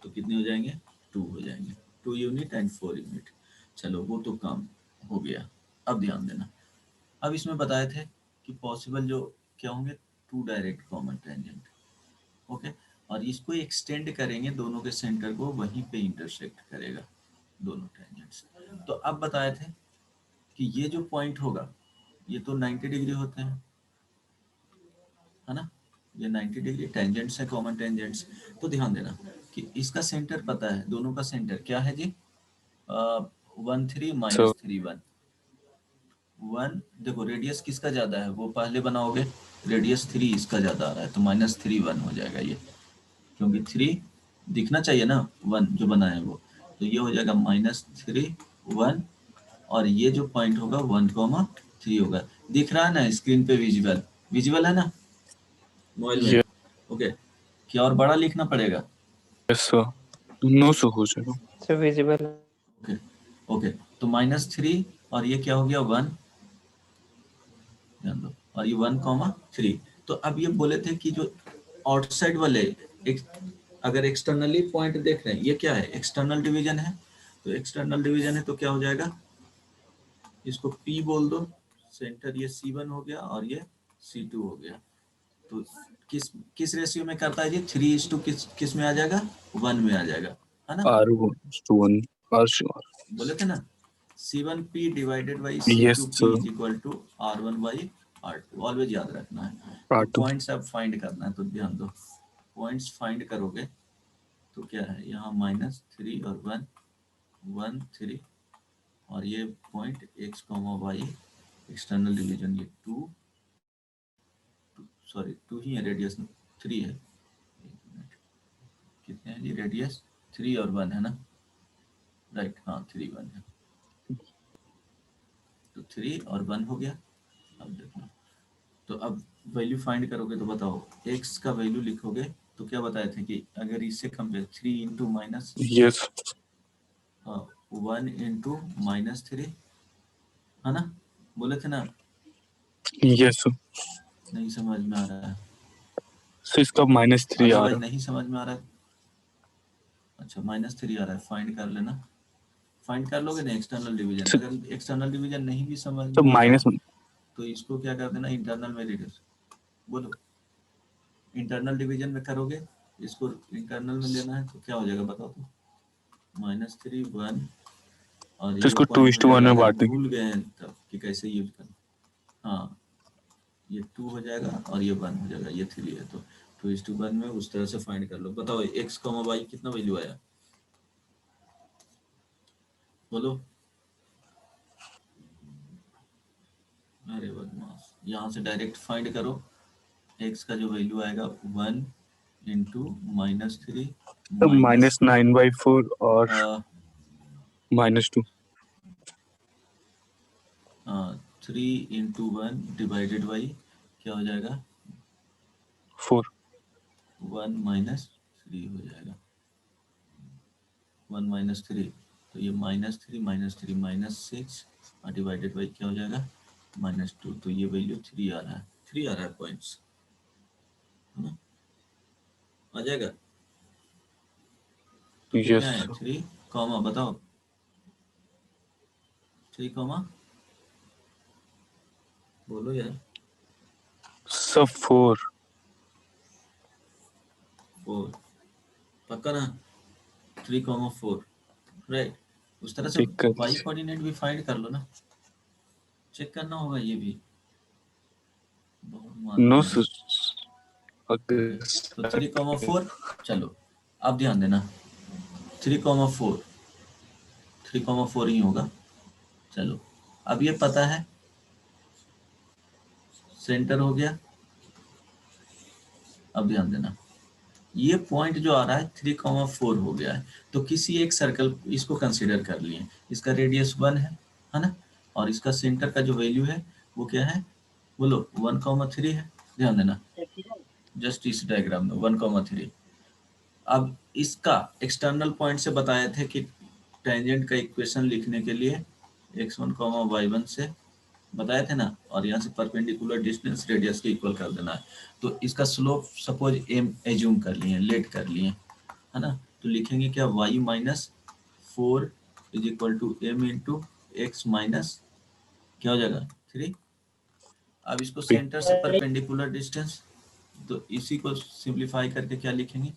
तो कितने हो जाएंगे, 2 हो जाएंगे, 2 यूनिट एंड 4 यूनिट। चलो वो तो काम हो गया। अब ध्यान देना, अब इसमें बताए थे कि पॉसिबल जो क्या होंगे, 2 डायरेक्ट कॉमन टेंजेंट। ओके, और इसको एक्सटेंड करेंगे दोनों के सेंटर को, वहीं पे इंटरसेक्ट करेगा दोनों टेंजेंट्स। तो अब बताए थे कि ये जो पॉइंट होगा ये तो 90 डिग्री होते हैं, है ना, ये 90 डिग्री टेंजेंट्स है, कॉमन टेंजेंट्स। तो ध्यान देना कि इसका सेंटर पता है, दोनों का सेंटर क्या है जी, 1 3 माइनस 3 1 1। देखो रेडियस किसका ज्यादा है वो पहले बनाओगे, रेडियस 3 इसका ज्यादा आ रहा है, तो -3 1 हो जाएगा ये, क्योंकि 3 दिखना चाहिए ना, 1 जो बना है वो, तो ये हो जाएगा -3 1। और ये जो पॉइंट होगा 1,3 होगा। दिख रहा है ना स्क्रीन पे, विजुअल विजुअल है ना मोबाइल में? Yes, ओके, क्या और बड़ा लिखना पड़ेगा? sir. No, sir. हो जाएगा. So visible. ओके ओके, तो -3 और ये क्या हो गया 1, ध्यान दो, और ये 1,3। तो अब ये बोले थे कि जो आउटसाइड वाले एक अगर एक्सटर्नली पॉइंट देख रहे हैं, ये क्या है, एक्सटर्नल डिवीजन है, तो एक्सटर्नल डिवीजन है तो क्या हो जाएगा, इसको P बोल दो, सेंटर ये C1 हो गया और ये C2 हो गया। तो किस किस रेशियो में करता है जी, 3:1 किस में आ जाएगा, 1 में आ जाएगा, है ना। R1 R बोले थे ना C1P divided by Yes, C2P sir. Is equal to R1 by R2, always याद रखना है। तो R2. पॉइंट्स अब फाइंड करना है, तो ध्यान दो, पॉइंट्स फाइंड करोगे तो क्या है, यहाँ -3 और 1 1 3, और ये point x, y external division ये 2 सॉरी 2 ही है, रेडियस 3 है, कितने हैं जी रेडियस, 3 और 1 है ना, राइट, हाँ 3 1 है, तो 3 और 1 हो गया। अब देखो, तो अब वैल्यू फाइंड करोगे तो बताओ, x का वैल्यू लिखोगे तो क्या बताए थे कि अगर इससे compare 3 into minus Yes. 1 into -3, है ना, बोले थे ना, Yes, sir. नहीं समझ में आ रहा है, So इसका -3 आ अदरवाइज रहा नहीं समझ में आ रहा है, अच्छा -3 आ रहा है, फाइंड कर लेना, फाइंड कर लोगे ना एक्सटर्नल डिवीजन, So- अगर एक्सटर्नल डिवीजन नहीं भी समझ तो में आ रहा -1 तो इसको क्या कर देना, इंटरनल में रिड्यूस, बोलो इंटरनल डिवीजन में करोगे, इसको इंटरनल में लेना है तो क्या हो जाएगा बताओ, तो -3 1 और तो ये इसको पॉइंट हो 2:1 जाएगा, में अगर बांट देंगे। भूल गए हैं तब कि कैसे यूज करना, हाँ ये 2 हो जाएगा और ये 1 हो जाएगा, ये 3 है, तो 2:1 में उस तरह से फाइंड कर लो। बताओ x, y कितना वैल्यू आया, बोलो, अरे बदमाश, यहाँ से डायरेक्ट फाइंड करो, x का जो वैल्यू आएगा 1 इंटू -3 तो माइनस -9/4 और -2 3 इंटू 1 डिवाइडेड बाई क्या हो जाएगा, 4 1 -3 हो जाएगा, 1 -3, तो ये -3 -6 और डिवाइडेड बाई क्या हो जाएगा, -2, तो ये वैल्यू 3 आ रहा है, 3 आ रहा है पॉइंट्स, है ना, आ जाएगा, तो कितने Yes. आए 3 कॉमा, बताओ 3 कॉमा, बोलो यार, सब 4 4 पक्का ना, 3,4, राइट, उस तरह से चेक कर y कोऑर्डिनेट भी फाइंड कर लो ना, चेक करना होगा ये भी, बहुत मानते नो हैं। ओके, तो 3,4, चलो अब ध्यान देना, 3,4 3,4 ही होगा, चलो अब ये पता है, सेंटर हो गया, अब ध्यान देना, ये पॉइंट जो आ रहा है 3,4 हो गया है, तो किसी एक सर्कल इसको कंसीडर कर लिए, इसका रेडियस 1 है ना, और इसका सेंटर का जो वैल्यू है वो क्या है, बोलो 1,3 है, ध्यान देना, जस्ट इस डायग्राम में 1,3। अब इसका एक्सटर्नल पॉइंट से बताए थे कि टेंजेंट का इक्वेशन लिखने के लिए x1, y1 से बताए थे ना, और यहाँ से परपेंडिकुलर डिस्टेंस रेडियस के इक्वल कर देना है, तो इसका स्लोप सपोज m एज्यूम कर लिए, लेट कर लिए, है ना, तो लिखेंगे क्या, y -4 is equal to m into x minus क्या हो जाएगा 3। अब इसको सेंटर से परपेंडिकुलर डिस्टेंस, तो इसी को सिंप्लीफाई करके क्या लिखेंगे,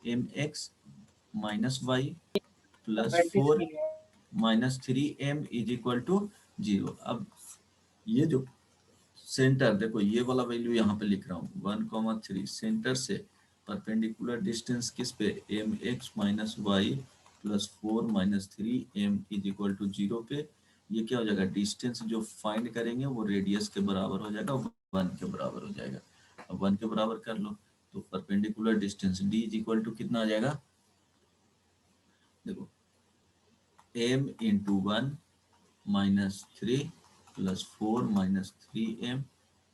mx -y +4 -3m is equal to 0। अब ये जो सेंटर देखो, ये वाला वैल्यू यहाँ पे लिख रहा हूँ 1,3, सेंटर से परपेंडिकुलर डिस्टेंस किस पे, mx -y +4 -3m is equal to 0 पे, ये क्या हो जाएगा, डिस्टेंस जो फाइंड करेंगे वो रेडियस के बराबर हो जाएगा, 1 के बराबर हो जाएगा। अब 1 के बराबर कर लो, तो perpendicular distance d is equal to कितना आ जाएगा, देखो m into 1 -3 +4 -3m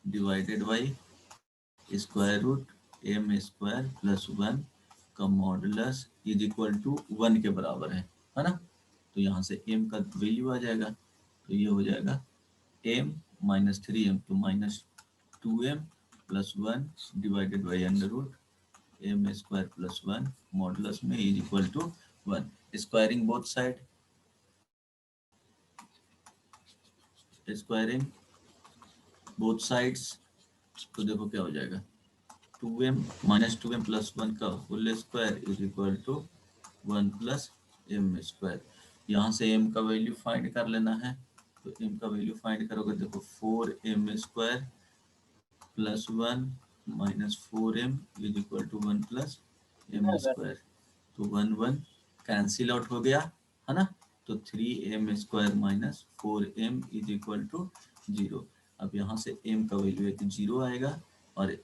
divided by square root m² +1 का मॉडुलस इज इक्वल टू 1 के बराबर है ना, तो यहाँ से m का वैल्यू आ जाएगा, तो ये हो जाएगा m -3m, तो -2m +1 divided by under root M square plus 1 modulus में is equal to 1। Squaring both side, squaring both sides, तो देखो क्या हो जाएगा 2m माइनस 2m प्लस 1 का whole square is equal to 1 plus M square. यहाँ से m का वैल्यू फाइंड कर लेना है, तो m का वैल्यू फाइंड करोगे देखो 4m square plus 1 minus 4m is equal to 1 plus M square. तो 1 1 कैंसिल आउट हो गया है ना, तो 3m square minus 4m is equal to 0। अब यहाँ से m का वैल्यू एक 0 आएगा और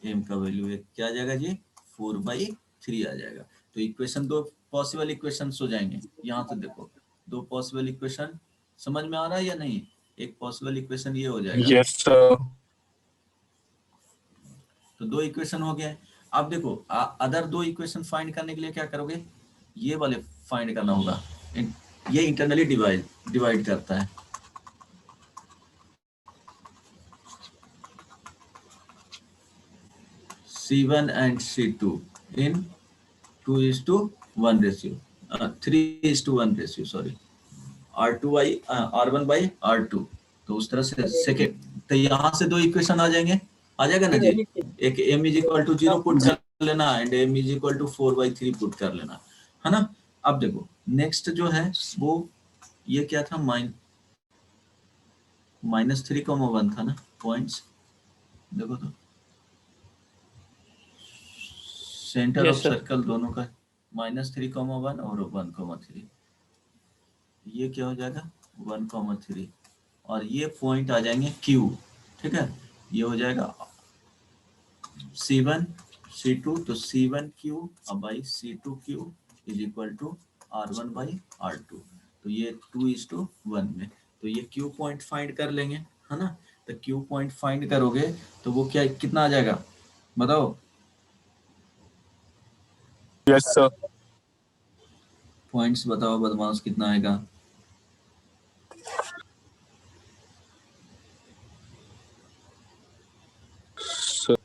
m का वैल्यू एक क्या आ जाएगा जी 4/3 आ जाएगा। तो इक्वेशन दो पॉसिबल इक्वेशन हो जाएंगे। यहाँ से देखो दो पॉसिबल इक्वेशन समझ में आ रहा है या नहीं। एक पॉसिबल इक्वेशन ये हो जाएगा, Yes, sir. तो दो इक्वेशन हो गए। अब देखो अदर दो इक्वेशन फाइंड करने के लिए क्या करोगे, ये वाले फाइंड करना होगा। ये इंटरनली डिवाइड करता है, C1 and C2 in 2:1 ratio, 3:1 ratio, sorry R1 by R2। तो उस तरह से सेकेंड, तो यहाँ से दो इक्वेशन आ जाएंगे, आ जाएगा ना जी। एक m इज इक्वल टू 0 पुट कर लेना and m is equal to 4/3 put कर लेना, है ना। अब देखो नेक्स्ट जो है वो ये क्या था, -3,1 था ना पॉइंट्स। देखो तो centre Yes, of sir. Circle दोनों का -3,1 और 1,3। ये क्या हो जाएगा 1,3 और ये पॉइंट आ जाएंगे Q, ठीक है। ये हो जाएगा C1 C2, तो C1Q by C2Q is equal to R1 by R2। तो ये 2:1 में, तो ये Q पॉइंट फाइंड कर लेंगे, है ना। तो Q पॉइंट फाइंड करोगे तो वो क्या कितना आ जाएगा बताओ, Yes, sir. पॉइंट्स बताओ बदमाश कितना आएगा। Sir.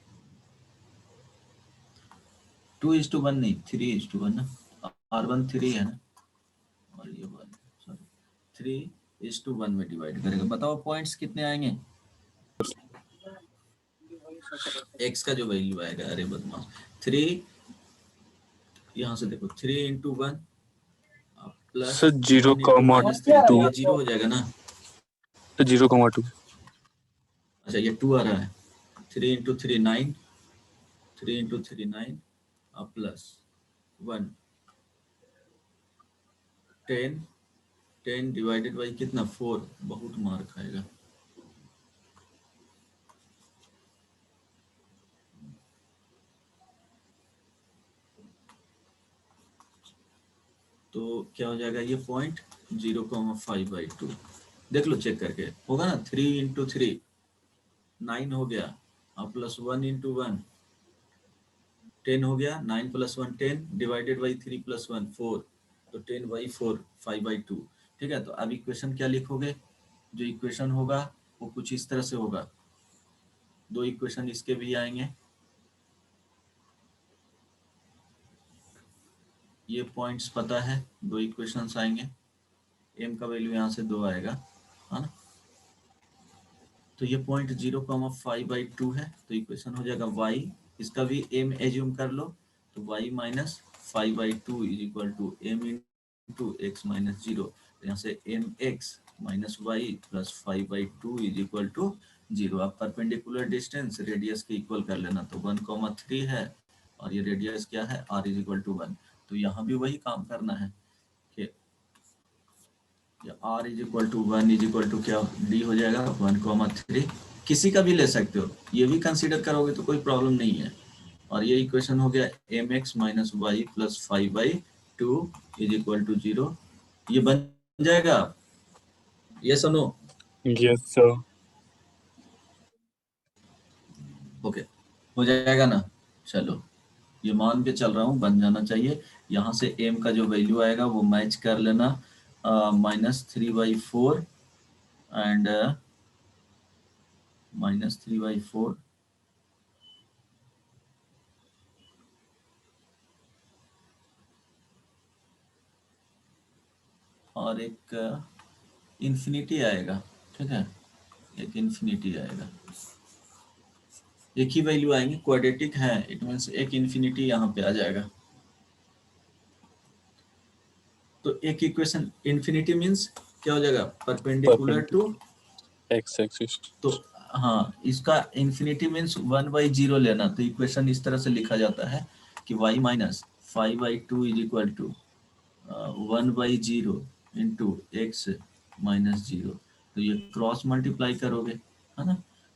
2:1 नहीं 3:1 ना, R1 3 है ना और ये 1, सॉरी 3:1 में डिवाइड करेगा। बताओ पॉइंट्स कितने आएंगे, x का जो वैल्यू आएगा, अरे बदमाश 3, यहाँ से देखो 3 × 1 प्लस Sir, 0, 1 × -3, तो 2. ये 0 हो जाएगा ना। Sir, 0, 2. अच्छा ये 2 आ रहा है, 3 × 3 9, 3 × 3 9 प्लस 1 10, 10 डिवाइडेड बाई कितना 4, बहुत मार खाएगा। तो क्या हो जाएगा ये पॉइंट 0,5/2, देख लो चेक करके होगा ना। 3 × 3 9 हो गया और प्लस 1 × 1 10 हो गया, 9 + 1 10 डिवाइडेड बाई 3 + 1 4, तो 10/4 5/2, ठीक है। तो अब इक्वेशन क्या लिखोगे, जो इक्वेशन होगा वो कुछ इस तरह से होगा। दो इक्वेशन इसके भी आएंगे, ये पॉइंट्स पता है, दो इक्वेशंस आएंगे, m का वैल्यू यहाँ से 2 आएगा, है ना। तो ये पॉइंट 0,5/2 है, तो इक्वेशन हो जाएगा y, इसका भी m एज्यूम कर लो, तो y - 5/2 is equal to m into x - 0। यहाँ से mx - y plus 5/2 is equal to 0। आप परपेंडिकुलर डिस्टेंस रेडियस के इक्वल कर लेना, तो 1,3 है और ये रेडियस क्या है r इज इक्वल टू 1। तो यहाँ भी वही काम करना है कि r is equal to 1 is equal to क्या d हो जाएगा 1,3, किसी का भी ले सकते हो, ये भी कंसीडर करोगे तो कोई प्रॉब्लम नहीं है। और ये इक्वेशन हो गया mx - y plus 5/2 is equal to 0। ये बन जाएगा, ये सुनो Yes, sir. ओके, हो जाएगा ना। चलो ये मान के चल रहा हूँ, बन जाना चाहिए। यहाँ से m का जो वैल्यू आएगा वो मैच कर लेना, -3/4 एंड -3/4 और एक इन्फिनिटी आएगा, ठीक है, एक इन्फिनिटी आएगा, एक ही वैल्यू आएंगे, क्वाड्रेटिक है, इट मीन्स एक इन्फिनिटी यहाँ पे आ जाएगा। तो एक इक्वेशन इन्फिनिटी मीन्स क्या हो जाएगा, परपेंडिकुलर टू एक्स एक्सिस। तो हाँ, इसका इन्फिनिटी मीन्स 1/0 लेना, तो इक्वेशन इस तरह से लिखा जाता है कि y minus 5/2 is equal to 1/0 into x minus 0। तो ये क्रॉस मल्टीप्लाई करोगे, है ना,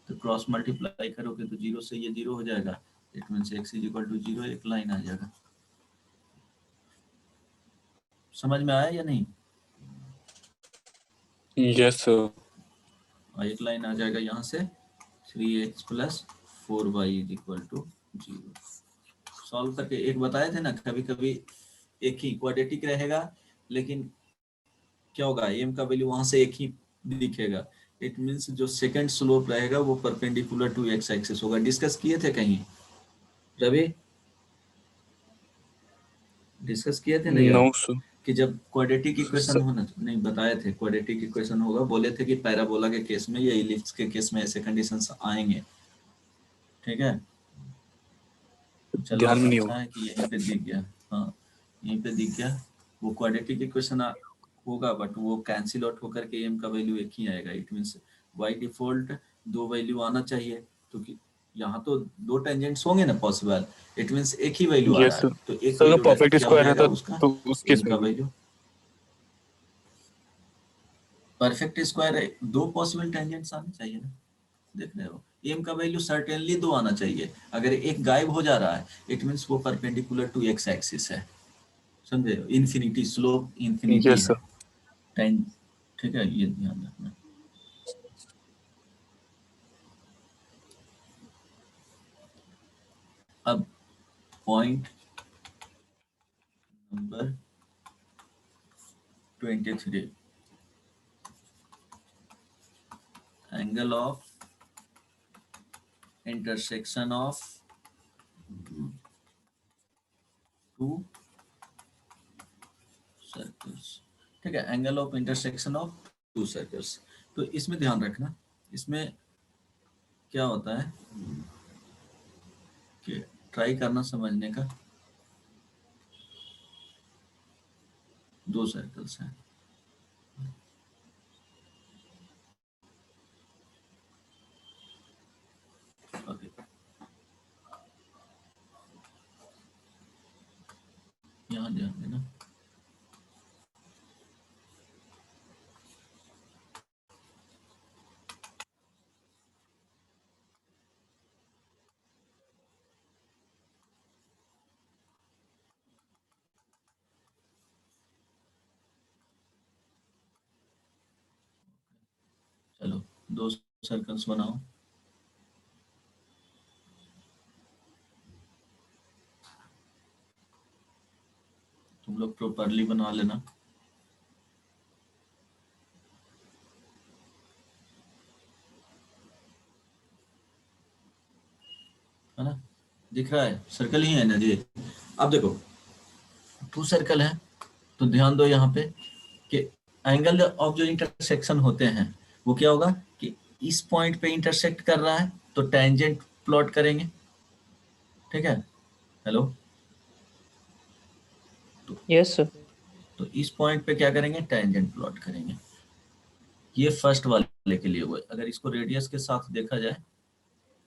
तो क्रॉस मल्टीप्लाई करोगे तो 0 से ये 0 हो जाएगा, it means x is equal to 0, एक लाइन आ जाएगा। समझ में आया या नहीं? Yes sir. और एक लाइन आ जाएगा यहाँ से 3x plus 4y is equal to 0। Solve करके एक बताए थे ना, कभी कभी एक ही क्वाड्रेटिक रहेगा लेकिन क्या होगा, m का वैल्यू वहां से एक ही दिखेगा, इट मींस जो सेकंड स्लोप रहेगा वो परपेंडिकुलर टू x एक्सिस होगा। डिस्कस किए थे कहीं रवि, डिस्कस किए थे ना यार, नो सर। कि जब क्वाड्रेटिक इक्वेशन होना, नहीं बताए थे क्वाड्रेटिक इक्वेशन होगा, बोले थे कि पैराबोला के केस में या इलिप्स के केस में ऐसे कंडीशंस आएंगे, ठीक है। चलो ध्यान में नहीं अच्छा होगा। है कि यहीं पे दिख गया, हाँ यहीं पे दिख गया, वो क्वाड्रेटिक इक्वेशन होगा बट वो कैंसिल आउट होकर के m का वैल्यू एक ही आएगा, इट मींस y डिफॉल्ट दो वैल्यू आना चाहिए, क्योंकि यहाँ तो दो टेंजेंट्स होंगे ना पॉसिबल, इट मींस एक ही वैल्यू आ यस रहा है, सर। तो एक सर वैल्यू परफेक्ट क्या हो स्क्वायर है जाएगा उसका, तो उस केस m में का भी। वैल्यू परफेक्ट स्क्वायर है, दो पॉसिबल टेंजेंट्स आने चाहिए ना, देख रहे हो, m का वैल्यू सर्टेनली दो आना चाहिए, अगर एक गायब हो जा रहा है इट मींस वो परपेंडिकुलर टू x एक्सिस है, समझे, इन्फिनिटी स्लोप इन्फिनिटी यस है, सर। टाइम, ठीक है, ये ध्यान रखना। अब point number 23, angle of intersection of two circles, ठीक है, angle of intersection of two circles. तो इसमें ध्यान रखना, इसमें क्या होता है कि ट्राई करना समझने का, दो सर्कल्स हैं, ओके, यहाँ ध्यान देना, चलो दो सर्कल्स बनाओ, तुम लोग प्रॉपरली बना लेना, है ना, दिख रहा है सर्कल ही है ना जी। अब देखो टू सर्कल है, तो ध्यान दो यहाँ पे कि एंगल ऑफ जो इंटरसेक्शन होते हैं वो क्या होगा कि इस पॉइंट पे इंटरसेक्ट कर रहा है तो टेंजेंट प्लॉट करेंगे, ठीक है, हेलो, Yes, sir. तो इस पॉइंट पे क्या करेंगे, टेंजेंट प्लॉट करेंगे, ये फर्स्ट वाले के लिए हुआ, अगर इसको रेडियस के साथ देखा जाए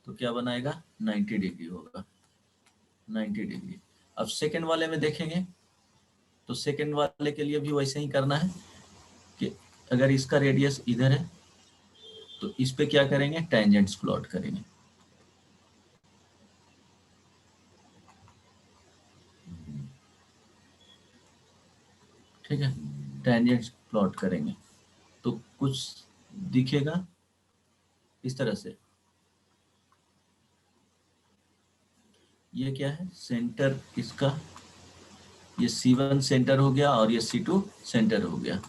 तो क्या बनाएगा, 90 डिग्री होगा, 90 डिग्री। अब सेकेंड वाले में देखेंगे तो सेकेंड वाले के लिए भी वैसे ही करना है कि अगर इसका रेडियस इधर है तो इस पे क्या करेंगे, टेंजेंट्स प्लॉट करेंगे, ठीक है, टेंजेंट्स प्लॉट करेंगे तो कुछ दिखेगा इस तरह से, ये क्या है, सेंटर इसका, ये C1 सेंटर हो गया और ये C2 सेंटर हो गया,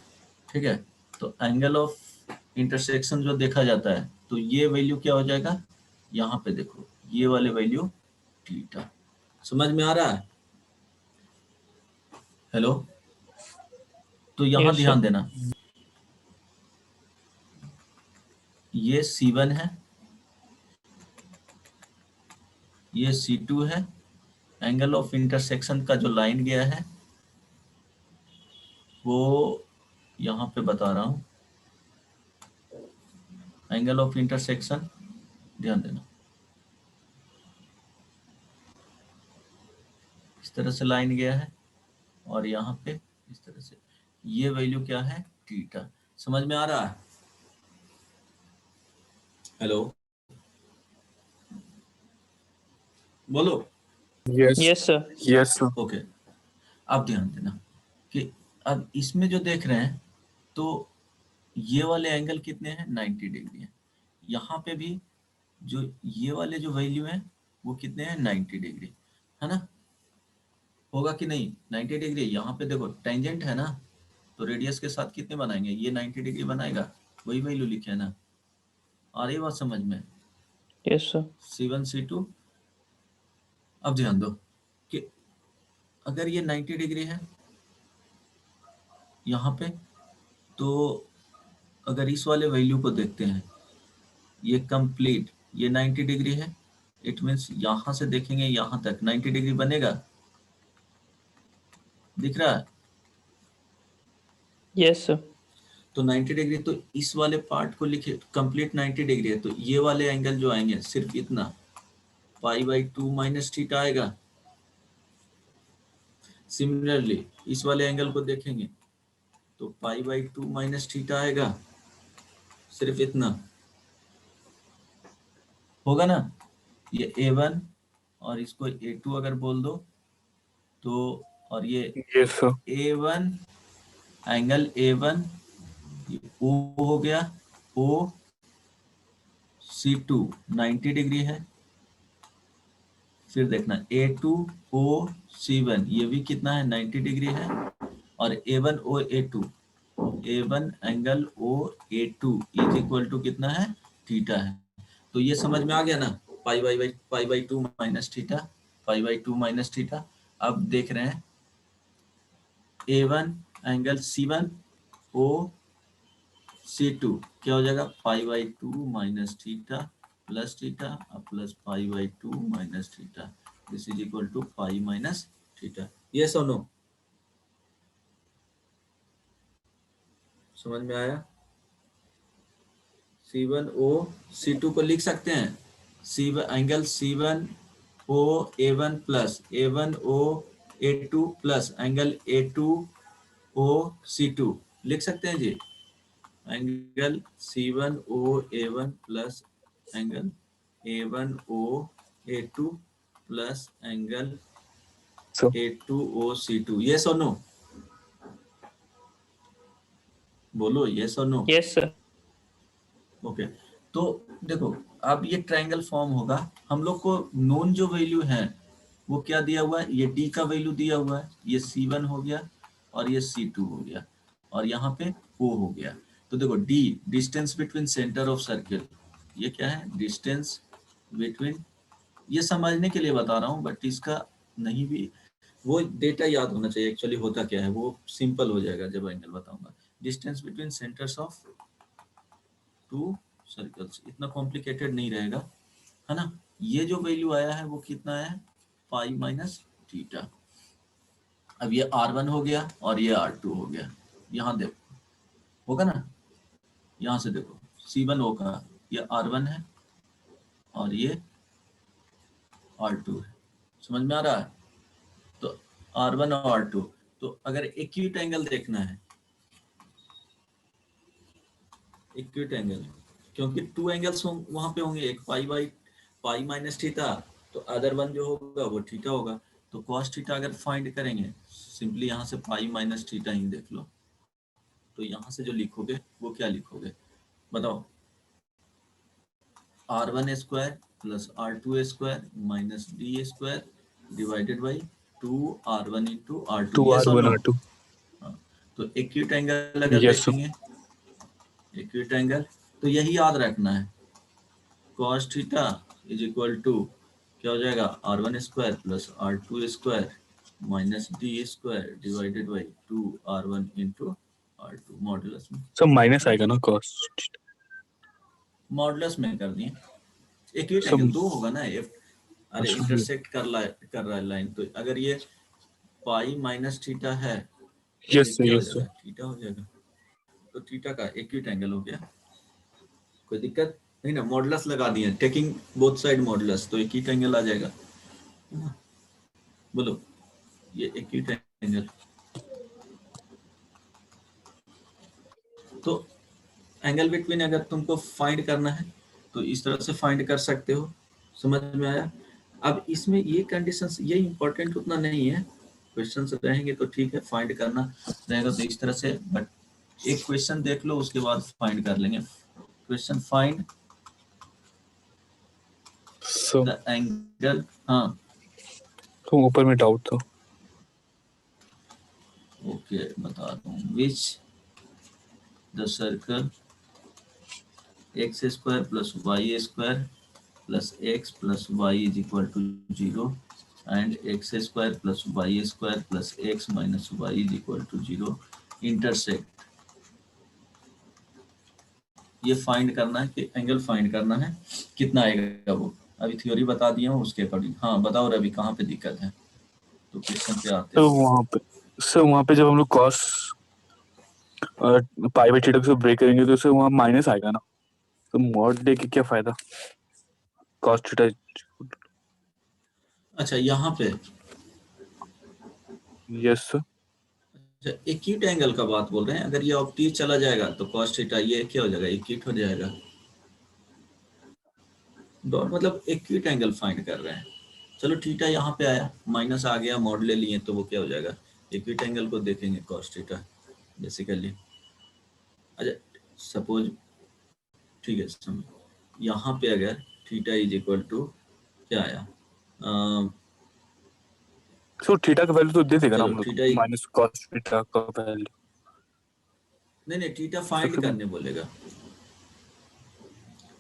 ठीक है। तो एंगल ऑफ इंटरसेक्शन जो देखा जाता है तो ये वैल्यू क्या हो जाएगा, यहाँ पे देखो ये वाले वैल्यू थीटा, समझ में आ रहा है, हेलो, तो यहाँ Yes, ध्यान sir. देना, ये C1 है, ये C2 है, एंगल ऑफ इंटरसेक्शन का जो लाइन गया है वो यहाँ पे बता रहा हूँ, एंगल ऑफ इंटरसेक्शन ध्यान देना, इस तरह से लाइन गया है और यहाँ पे इस तरह से, ये वैल्यू क्या है, थीटा। समझ में आ रहा है? हेलो, बोलो। Yes. Yes, sir. Yes, sir. Okay, अब ध्यान देना कि अब इसमें जो देख रहे हैं तो ये वाले एंगल कितने हैं, 90 डिग्री है। यहाँ पे भी जो ये वाले जो वैल्यू है वो कितने हैं, 90 डिग्री, है ना? होगा कि नहीं, 90 डिग्री। यहाँ पे देखो टेंजेंट है ना, तो रेडियस के साथ कितने बनाएंगे, ये 90 डिग्री बनाएगा, वही वैल्यू लिखे है ना। आ रही बात समझ में? Yes, sir. C1 C2। अब ध्यान दो कि अगर ये 90 डिग्री है यहाँ पे, तो अगर इस वाले वैल्यू को देखते हैं, ये कंप्लीट, ये 90 डिग्री है, इट मीन्स यहाँ से देखेंगे यहाँ तक 90 डिग्री बनेगा, दिख रहा है? Yes, sir. तो 90 डिग्री, तो इस वाले पार्ट को लिखे, कंप्लीट 90 डिग्री है, तो ये वाले एंगल जो आएंगे सिर्फ इतना π/2 माइनस थीटा आएगा। सिमिलरली इस वाले एंगल को देखेंगे तो π/2 माइनस थीटा आएगा, सिर्फ इतना होगा ना। ये A1 और इसको A2 अगर बोल दो तो, और ये Yes, sir. A1 angle A1 ये O हो गया, O C2 90 डिग्री है। फिर देखना A2 O C1 ये भी कितना है, 90 डिग्री है। और A1 O A2, A1 angle O A2 is equal to कितना है, थीटा है। तो ये समझ में आ गया ना, π/2 माइनस थीटा, π/2 माइनस थीटा। अब देख रहे हैं A1 angle C1 O C2 क्या हो जाएगा, π/2 minus theta plus theta plus π/2 minus theta, this is equal to pi minus theta. Yes और नो? समझ में आया? C1 O C2 को लिख सकते हैं, C1 angle C1 O A1 plus A1 O A2 plus angle A2 O C2 लिख सकते हैं जी। Angle C1 O A1 plus angle A1 O A2 plus angle So, A2 O C2। Yes और no? बोलो yes और no? Yes, sir. Okay, तो देखो अब ये ट्रायंगल फॉर्म होगा। हम लोग को नोन जो वैल्यू है वो क्या दिया हुआ है, ये D का वैल्यू दिया हुआ है, ये C1 हो गया और ये C2 हो गया और यहाँ पे O हो गया। तो देखो D distance between centre of circle, ये क्या है, डिस्टेंस बिटवीन, ये समझने के लिए बता रहा हूँ बट इसका नहीं भी वो डेटा याद होना चाहिए एक्चुअली होता क्या है, वो सिंपल हो जाएगा जब एंगल बताऊंगा। Distance between centres of two circles, इतना कॉम्प्लिकेटेड नहीं रहेगा, है ना। ये जो वैल्यू आया है वो कितना है, पाई माइनस थीटा। अब ये R1 हो गया और ये R2 हो गया। यहाँ देखो होगा ना, यहाँ से देखो C1 होगा, ये R1 है और ये R2 है। समझ में आ रहा है? तो R1 और R2, तो अगर एक्यूट एंगल देखना है, एक्यूट एंगल, क्योंकि टू एंगल्स वहां पे होंगे, एक पाई माइनस थीटा, तो अदर वन जो होगा वो थीटा होगा। तो कॉस थीटा अगर फाइंड करेंगे, सिंपली यहाँ से पाई माइनस थीटा ही देख लो। तो यहाँ से जो लिखोगे वो क्या लिखोगे बताओ, R1 square plus R2 square minus D square divided by 2R1 into R2। 2R1 R2. तो एक्यूट एंगल अगर Yes, sir. देखेंगे, एक्यूट एंगल तो यही याद रखना है, cos theta is equal to क्या हो जाएगा, R1 square plus R2 square minus D square divided by 2R1 into R2 modulus में, सर माइनस आएगा ना cos मॉडुलस में कर दिए। एक्यूट सब- एंगल 2 होगा ना F, अरे अच्छा। इंटरसेक्ट कर रहा है लाइन, तो अगर ये पाई माइनस थीटा है तो यस ये सर, क्या हो यस जाएगा, थीटा हो जाएगा, तो थीटा का एक्यूट एंगल हो गया। कोई दिक्कत नहीं ना, मॉडुलस लगा दिए, टेकिंग बोथ साइड मॉडुलस, तो एक्यूट एंगल आ जाएगा। बोलो ये एक्यूट एंगल, तो एंगल बिटवीन अगर तुमको फाइंड करना है तो इस तरह से फाइंड कर सकते हो। समझ में आया? अब इसमें ये कंडीशंस ये इंपॉर्टेंट उतना नहीं है, क्वेश्चंस रहेंगे तो ठीक है, फाइंड करना रहेगा तो इस तरह से, बट एक क्वेश्चन देख लो उसके बाद फाइंड कर लेंगे। Question find sir the angle, हाँ तो ऊपर में डाउट था। ओके बता दूं, which the circle x square plus Y square plus x plus y is equal to 0 and x square plus Y square plus x minus y is equal to 0 intersect. ये find करना है कि angle find करना है, कितना आएगा वो अभी थ्योरी बता दिया हूँ उसके अकॉर्डिंग। हाँ बताओ रवि कहाँ पे दिक्कत है, तो क्वेश्चन पे आते तो हैं। वहाँ पे जब हम लोग cos पाई बाई थीटा से ब्रेक करेंगे तो सर वहाँ माइनस आएगा ना, तो मॉड लेके क्या फायदा, cos थीटा। अच्छा यहाँ पे यस सर। अच्छा एक्यूट एंगल का बात बोल रहे हैं, अगर ये ऑब्ट्यूज चला जाएगा तो cos थीटा ये क्या हो जाएगा, एक्यूट हो जाएगा। डॉट मतलब एक्यूट एंगल फाइंड कर रहे हैं। चलो थीटा यहाँ पे आया, माइनस आ गया, मॉड ले लिए तो वो क्या हो जाएगा, एक्यूट एंगल को देखेंगे cos थीटा बेसिकली। अच्छा सपोज ठीक है, समझ यहाँ पे अगर थीटा इज इक्वल टू क्या आया, सो थीटा का वैल्यू तो दे देगा ना चलो हम लोग, थीटा माइनस cos थीटा का वैल्यू। नहीं थीटा फाइंड करने बोलेगा,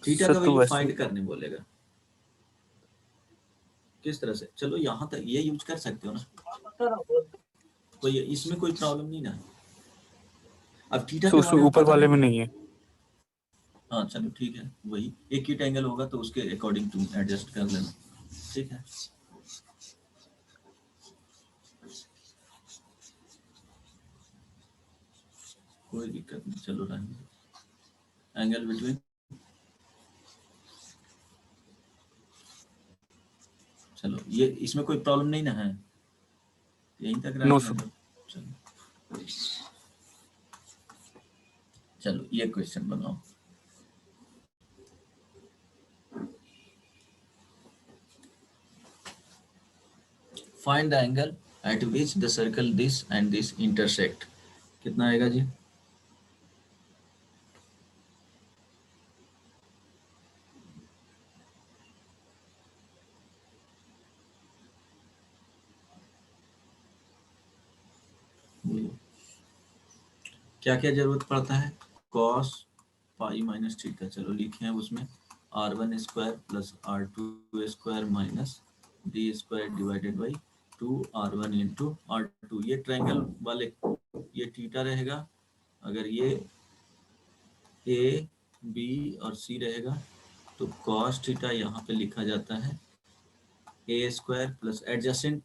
थीटा सर का तो वैल्यू वैसे फाइंड करने बोलेगा। किस तरह से, चलो यहाँ तक ये यूज कर सकते हो ना, कोई इसमें कोई प्रॉब्लम नहीं ना। अब थीटा सो के उसमें बारे में ऊपर पता वाले है, में नहीं है। हाँ चलो ठीक है, वही एक्यूट एंगल होगा तो उसके अकॉर्डिंग तुम एडजस्ट कर लेना, ठीक है। कोई दिक्कत नहीं, चलो रहेंगे। एंगल बिटवीन, चलो ये इसमें कोई प्रॉब्लम नहीं ना है, यहीं तक नो रहेंगे सर। तो चलो। चलो ये क्वेश्चन बनाओ, find the angle eight which the circle this and this intersect. कितना आएगा जी, क्या क्या जरूरत पड़ता है, cos पाई माइनस थीटा, चलो लिखे हैं उसमें r1 square plus r2 square minus d square divided by 2r1 into r2। ये ट्रायंगल वाले ये थीटा रहेगा, अगर ये a b और c रहेगा तो cos थीटा यहाँ पे लिखा जाता है a स्क्वायर प्लस एडजेसेंट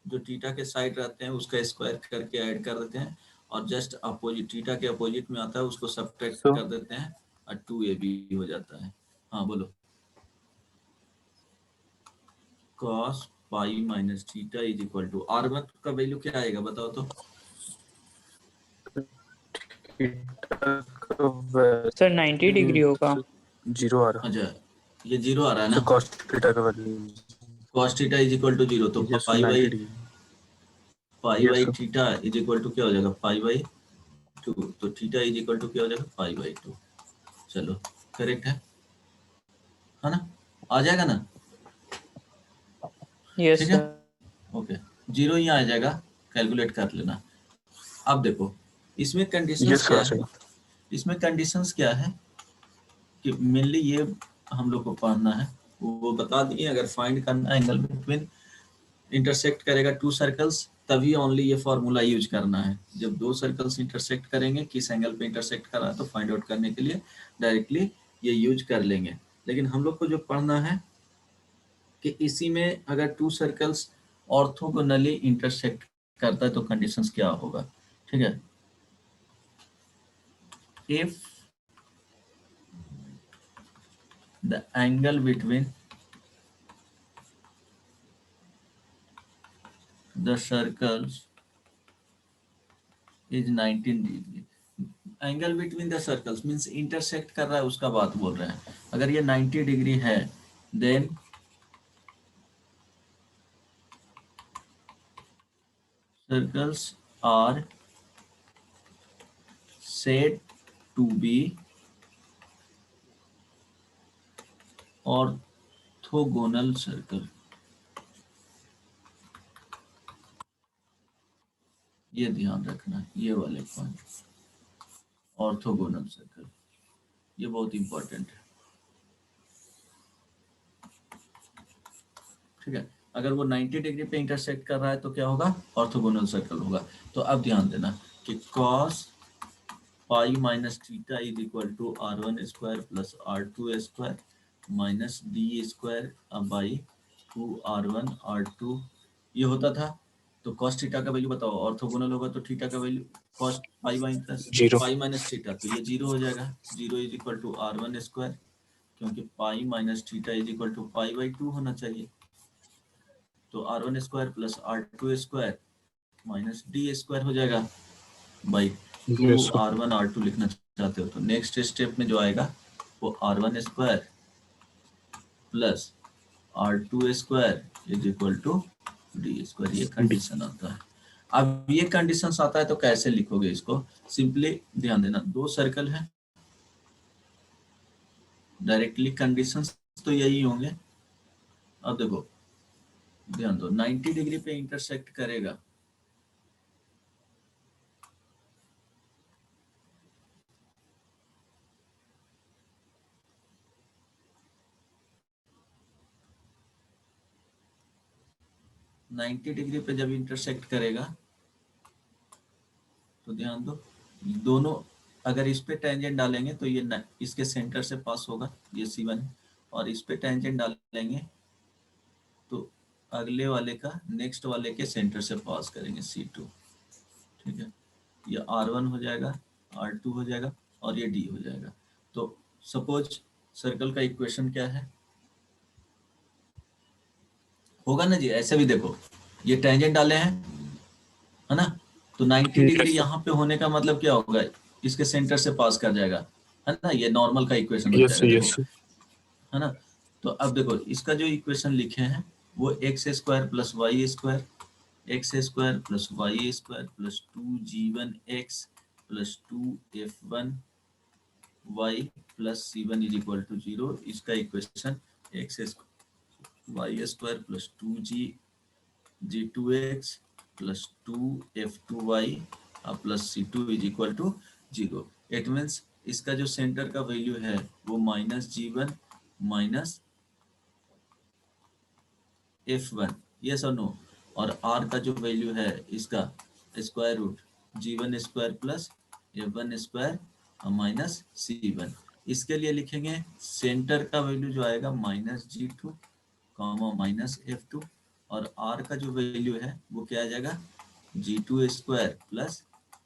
जो थीटा के साइड रहते हैं उसका स्क्वायर करके ऐड कर देते हैं, और जस्ट अपोजिट थीटा के अपोजिट में आता है उसको सब्ट्रैक्ट सो कर देते हैं और 2ab हो जाता है। हाँ बोलो, cos pi minus theta is equal to r1 का वैल्यू क्या आएगा बताओ तो, थीटा का वैल्यू सर 90 डिग्री होगा। 0 आ रहा अच्छा ये 0 आ रहा है है, ना, सर cos थीटा का value cos theta is equal to 0, तो yes 90 degree. Pi yes by sir. Theta is equal to क्या हो जाएगा, पाई बाई 2, तो थीटा इज इक्वल टू क्या हो जाएगा, पाई बाई 2। चलो करेक्ट है ना, आ जाएगा ना, यस ठीक है सर। ओके, 0 ही आ जाएगा, कैलकुलेट कर लेना। अब देखो इसमें कंडीशंस यस क्या सर है, इसमें कंडीशंस क्या है कि मेनली ये हम लोग को पढ़ना है, वो बता दिए। अगर फाइंड करना है एंगल बिटवीन इंटरसेक्ट करेगा टू सर्कल्स तभी ओनली ये फॉर्मूला यूज करना है। जब दो सर्कल्स इंटरसेक्ट करेंगे, किस एंगल पे इंटरसेक्ट कर रहा है, तो फाइंड आउट करने के लिए डायरेक्टली ये यूज कर लेंगे। लेकिन हम लोग को जो पढ़ना है कि इसी में अगर टू सर्कल्स ऑर्थोगोनली इंटरसेक्ट करता है तो कंडीशंस क्या होगा, ठीक है। If the angle between the circles is 19 degree, angle between the circles means intersect कर रहा है उसका बात बोल रहे हैं। अगर ये 90 डिग्री है then circles are said to be orthogonal circle। ये ध्यान रखना, ये वाले पॉइंट, ऑर्थोगोनल सर्कल, ये बहुत इंपॉर्टेंट है, ठीक है। अगर वो 90 डिग्री पे इंटरसेक्ट कर रहा है तो क्या होगा, ऑर्थोगोनल सर्कल होगा। तो अब ध्यान देना कि cos pi minus theta is equal to r1 square plus r2 square minus d square by 2r1 r2 ये होता था। तो cos थीटा का वैल्यू बताओ, ऑर्थोगोनल होगा तो थीटा का value cos pi minus theta, तो ये 0 हो जाएगा। 0 is equal to r1 square, क्योंकि pi minus theta is equal to pi by 2 होना चाहिए। तो r1 square plus r2 square minus d square हो जाएगा बाई 2 r1 r2 लिखना चाहते हो तो नेक्स्ट स्टेप में जो आएगा वो r1 square plus r2 square is equal to d square, ये कंडीशन आता है। अब ये कंडीशन आता है तो कैसे लिखोगे इसको, सिंपली ध्यान देना, दो सर्कल है, डायरेक्टली कंडीशंस तो यही होंगे। अब देखो ध्यान दो, 90 डिग्री पे इंटरसेक्ट करेगा, डिग्री पे जब इंटरसेक्ट करेगा तो ध्यान दो, दोनों अगर इस पे टेंजेंट डालेंगे तो ये इसके सेंटर से पास होगा, ये C1, और इस पे टेंजेंट डालेंगे तो अगले वाले का नेक्स्ट वाले के सेंटर से पास करेंगे C2, ठीक है। ये R1 हो जाएगा, R2 हो जाएगा और ये D हो जाएगा। तो सपोज सर्कल का इक्वेशन क्या है, होगा ना जी, ऐसे भी देखो, ये टेंजेंट डाले हैं है ना, तो 90 डिग्री यहाँ पे होने का मतलब क्या होगा, इसके सेंटर से पास कर जाएगा, है ना, ये नॉर्मल का इक्वेशन हो जाएगा, है ना। तो अब देखो इसका जो इक्वेशन लिखे हैं वो x square plus Y square, x square plus Y square plus 2g1x plus 2f1 y plus c1 is equal to 0, इसका equation x y square plus 2g2x plus 2f2y plus c2 is equal to 0। It means इसका जो centre का value है वो -g1 minus f1, yes और no, और r का जो वैल्यू है इसका square root g1 square plus f1 square minus c1। इसके लिए लिखेंगे सेंटर का वैल्यू जो आएगा -g2 माइनस f2, और r का जो वैल्यू है वो क्या आ जाएगा g2 square plus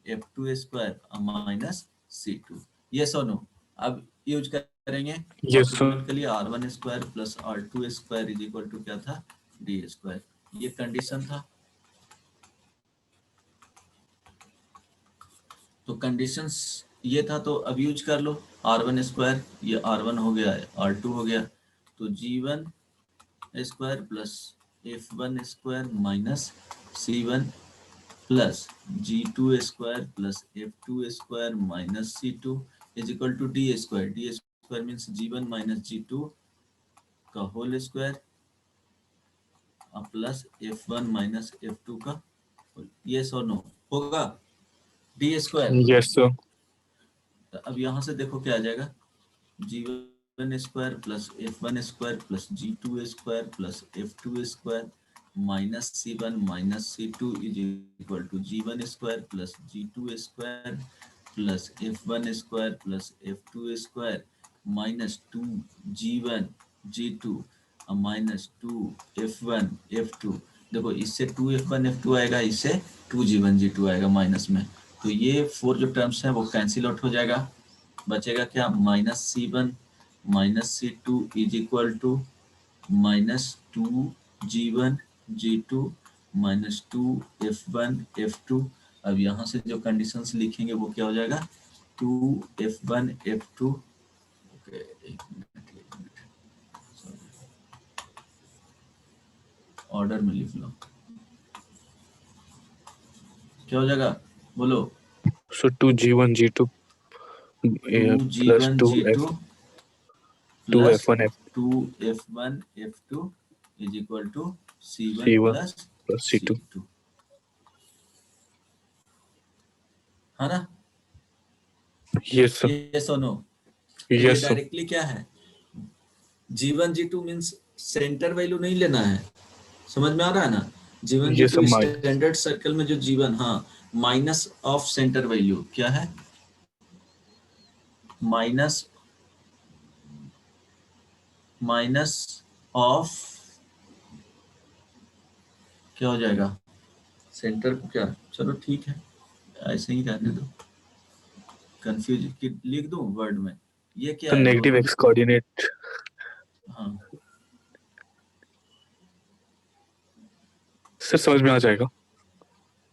f2 square minus c2, yes और नो। अब यूज करेंगे के लिए r1 square plus r2 square is equal to क्या था, डी स्क्वायर, ये कंडीशन था। तो कंडीशंस ये था, तो अब यूज कर लो, r1 स्क्वायर ये r1 हो गया, r2 हो गया, तो g1 square plus f1 square minus c1 plus g2 square plus f2 square minus c2 is equal to d square, d square means g1 minus g2 का whole square plus f1 minus f2 का, yes और no, होगा D square, yes sir. तो अब यहाँ से देखो क्या आ जाएगा, g1 square plus f1 square plus g2 square plus f2 square minus C1 minus C2 is equal to G1 square plus G2 square plus F1 square plus F2 square minus 2G1 G2 minus 2F1 F2। देखो इससे 2F1 F2 आएगा, इससे 2G1 G2 आएगा minus में, तो ये 4 जो terms हैं वो कैंसिल आउट हो जाएगा। बचेगा क्या, minus C1 minus C2 is equal to minus 2G1 G2 minus 2F1 F2। अब यहाँ से जो कंडीशंस लिखेंगे वो क्या हो जाएगा, 2F1 F2। ओके, एक मिनट ऑर्डर में लिख लो, क्या हो जाएगा बोलो। So 2G1 G2 plus 2G1 G2 plus 2F1 F2 is equal to C1 C1 plus plus C2. C2, है ना? Yes sir. ये सुनो, तो ये Yes sir. डायरेक्टली क्या है, G1 G2 means centre value नहीं लेना है, समझ में आ रहा है ना। G1 Yes G2 sir. Standard circle में जो G1, हाँ, माइनस ऑफ सेंटर वैल्यू क्या है, माइनस ऑफ क्या हो जाएगा, सेंटर को क्या, चलो ठीक है ऐसे ही रहने दो, कंफ्यूज लिख दूं वर्ड में, ये क्या तो है नेगेटिव x कोऑर्डिनेट। हाँ सर समझ में आ जाएगा।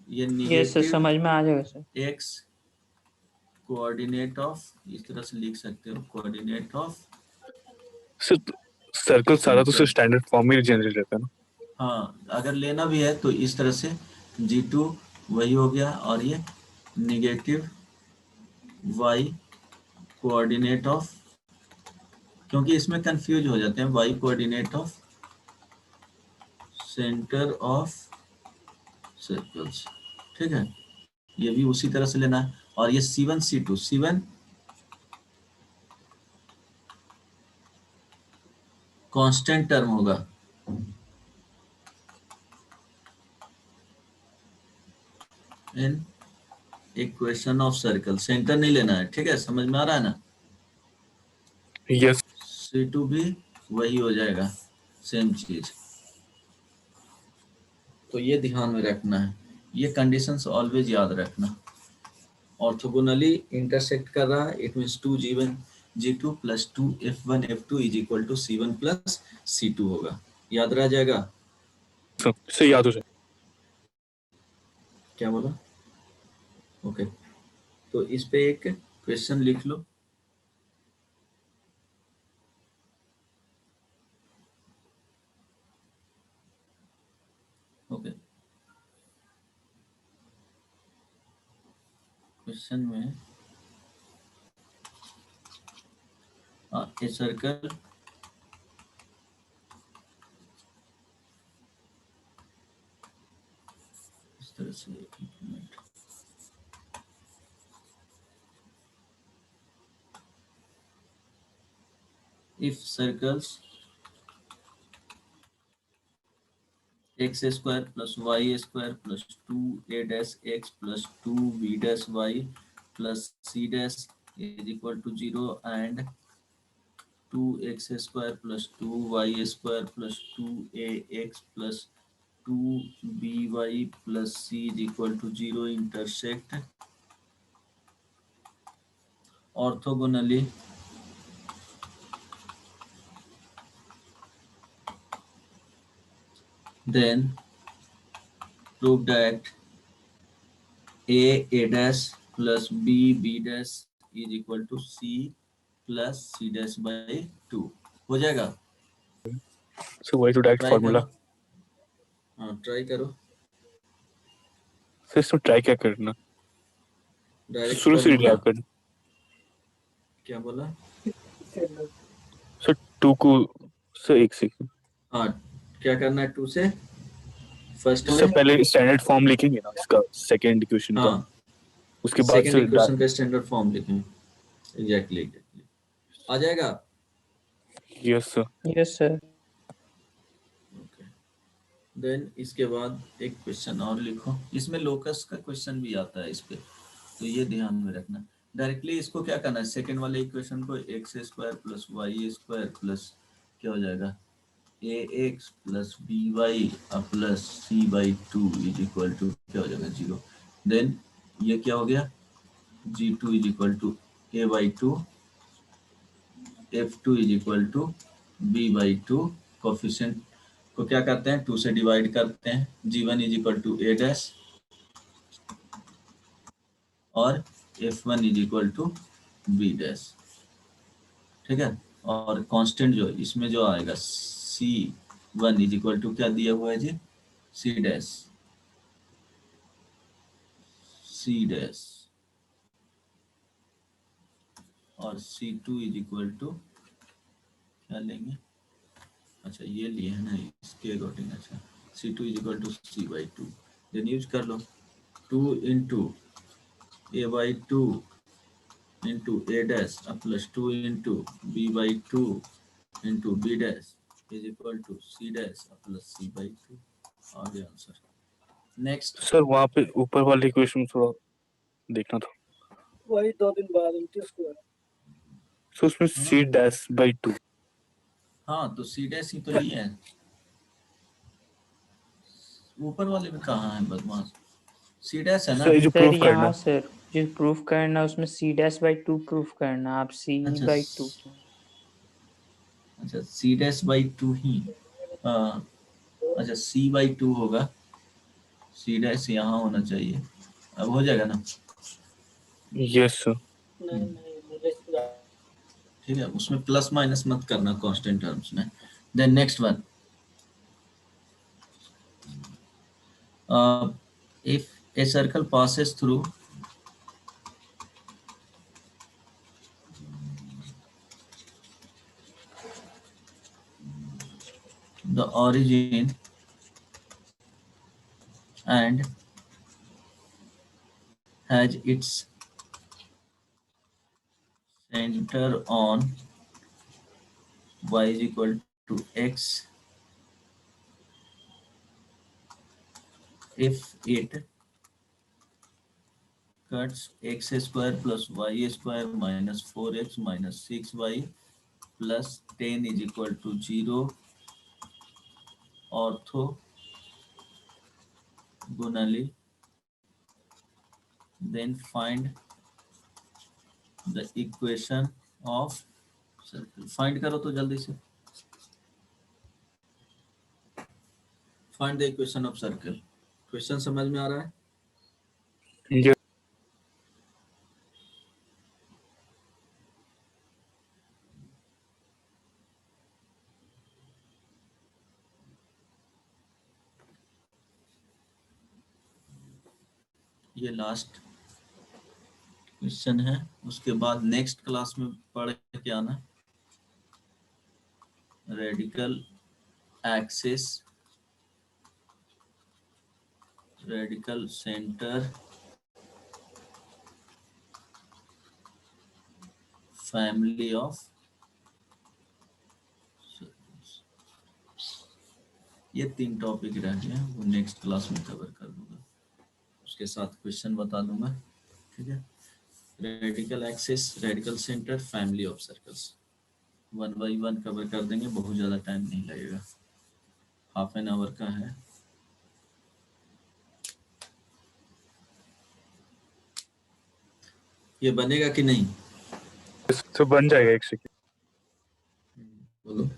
ये यस सर, निगेटिव समझ में आ जाएगा सर। x कोऑर्डिनेट ऑफ, इस तरह से लिख सकते हो, कोऑर्डिनेट ऑफ सर सर्कल सारा तो सर सेंटर। स्टैंडर्ड फॉर्म में जनरेट रहता है ना। हाँ अगर लेना भी है तो इस तरह से G2 वही हो गया, और ये निगेटिव y कोऑर्डिनेट ऑफ, क्योंकि इसमें कंफ्यूज हो जाते हैं, y coordinate of centre of circles, ठीक है, ये भी उसी तरह से लेना है। और ये C1 C2, C1 constant term होगा, in equation of circle, centre नहीं लेना है, ठीक है, समझ में आ रहा है ना। यस C2 भी वही हो जाएगा, सेम चीज, तो ये ध्यान में रखना है, ये कंडीशंस ऑलवेज याद रखना। ऑर्थोगोनली इंटरसेक्ट कर रहा है, it means 2G1 G2 plus 2F1 F2 is equal to C1 plus C2 होगा, याद रह जाएगा। सर याद हो जाए। क्या बोला, ओके, तो इस पे एक क्वेश्चन लिख लो। ओके, क्वेश्चन में ए सर्कल इस तरह से, एक minute, if circles x square plus y square plus 2a dash x plus 2b dash y plus c dash is equal to 0 and 2x square plus 2y square plus 2ax plus 2by plus c is equal to 0 intersect orthogonally then prove that a dash plus b dash is equal to c plus c dash by 2 हो जाएगा। सो वही तो direct try formula. करो, हाँ try करो, sir इसमें try क्या करना, डायरेक्ट शुरू से फार्मूला। ड्राइव करना। क्या बोला, सर 2 को सर एक सेकंड, हाँ क्या करना है, 2 से फर्स्ट सर में, पहले स्टैंडर्ड फॉर्म लिखेंगे ना इसका सेकंड इक्वेशन का, हाँ उसके बाद सेकेंड से इक्वेशन का स्टैंडर्ड फॉर्म लिखें, एग्जैक्टली आ जाएगा। Yes sir. Yes sir. Okay, then इसके बाद एक क्वेश्चन और लिखो, इसमें लोकस का क्वेश्चन भी आता है इस पे, तो ये ध्यान में रखना। डायरेक्टली इसको क्या करना है, सेकंड वाले इक्वेशन को X square plus Y square plus क्या हो जाएगा A X plus B Y plus C by two is equal to क्या हो जाएगा 0। देन ये क्या हो गया g2 is equal to a by two, f2 is equal to b by two, coefficient को क्या करते हैं 2 से डिवाइड करते हैं, g1 is equal to a dash और f1 is equal to b dash, ठीक है। और कांस्टेंट जो इसमें जो आएगा c1 इज इक्वल टू क्या दिया हुआ है जी c डैश, c डैश और c2 इज इक्वल टू क्या लेंगे, अच्छा ये लिए है ना इसके अकॉर्डिंग, अच्छा c2 is equal to c by two, then use कर लो 2 into a by two into a dash plus 2 into b by two into b dash is equal to c dash plus c by two, आ गया answer. Next sir वहाँ पे ऊपर वाले equation थोड़ा देखना था, वही 2 दिन बाद उनतीस को सो उसमें c डैश बाई 2। हाँ तो c डैश ही तो लिए है, ऊपर वाले में कहाँ है बदमाश, c डैश है ना। सर ये जो सर प्रूफ करना यहाँ है, सर जो प्रूफ करना उसमें c डैश बाई 2 प्रूफ करना, आप c अच्छा बाई 2। अच्छा c डैश बाई 2 ही, अच्छा c बाई 2 होगा, c डैश यहाँ होना चाहिए, अब हो जाएगा ना। Yes sir. ठीक है, उसमें प्लस माइनस मत करना कांस्टेंट टर्म्स में। Then next one, if a circle passes through the origin and has its center on y is equal to x, if it cuts x square plus y square minus 4x minus 6y plus 10 is equal to 0 orthogonally, then find the equation of circle। Find करो तो जल्दी से, find the equation of circle. Question समझ में आ रहा है? ये ये लास्ट क्वेश्चन है, उसके बाद नेक्स्ट क्लास में पढ़ के आना radical axis, radical centre, family of, ये 3 टॉपिक रह गए हैं, वो नेक्स्ट क्लास में कवर कर दूंगा, उसके साथ क्वेश्चन बता दूंगा, ठीक है। Radical axis, radical centre, family of circles 1 by 1 cover कर देंगे, बहुत ज़्यादा टाइम नहीं लगेगा, हाफ एन आवर का है। ये बनेगा कि नहीं तो बन जाएगा, एक सेकंड। बोलो।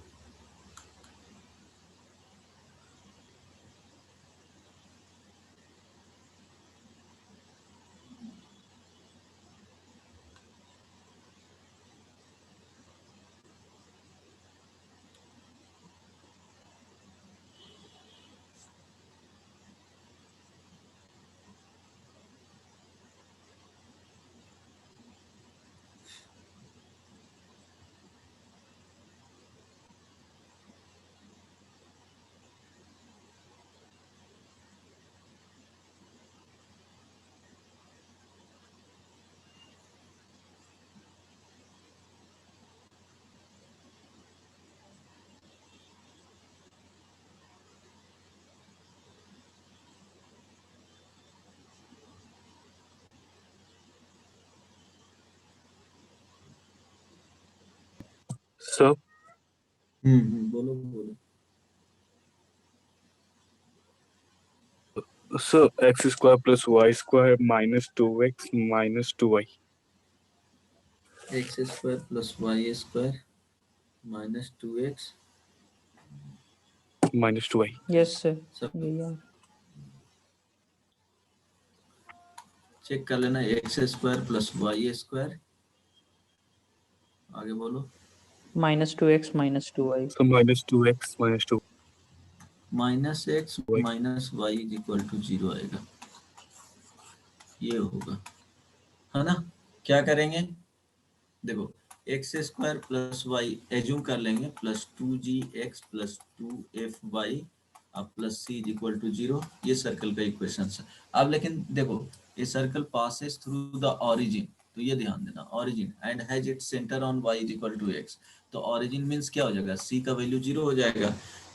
So बोलो बोलो। x square plus y square minus 2x minus 2y. X square plus Y square minus 2x minus 2y. yes sir सब yeah चेक कर लेना। X square plus Y square, आगे बोलो। minus 2x minus 2y So minus 2x minus 2y. Minus x minus y is equal to 0 आएगा, ये होगा, है ना। क्या करेंगे, देखो x square plus y assume कर लेंगे प्लस 2gx प्लस 2fy अब plus c is equal to 0। ये सर्कल का इक्वेशन है। अब लेकिन देखो ये circle passes through the origin, तो ये ध्यान देना, origin and has its centre on y is equal to x। तो ऑरिजिन मींस क्या हो जाएगा, c का वैल्यू 0 हो जाएगा।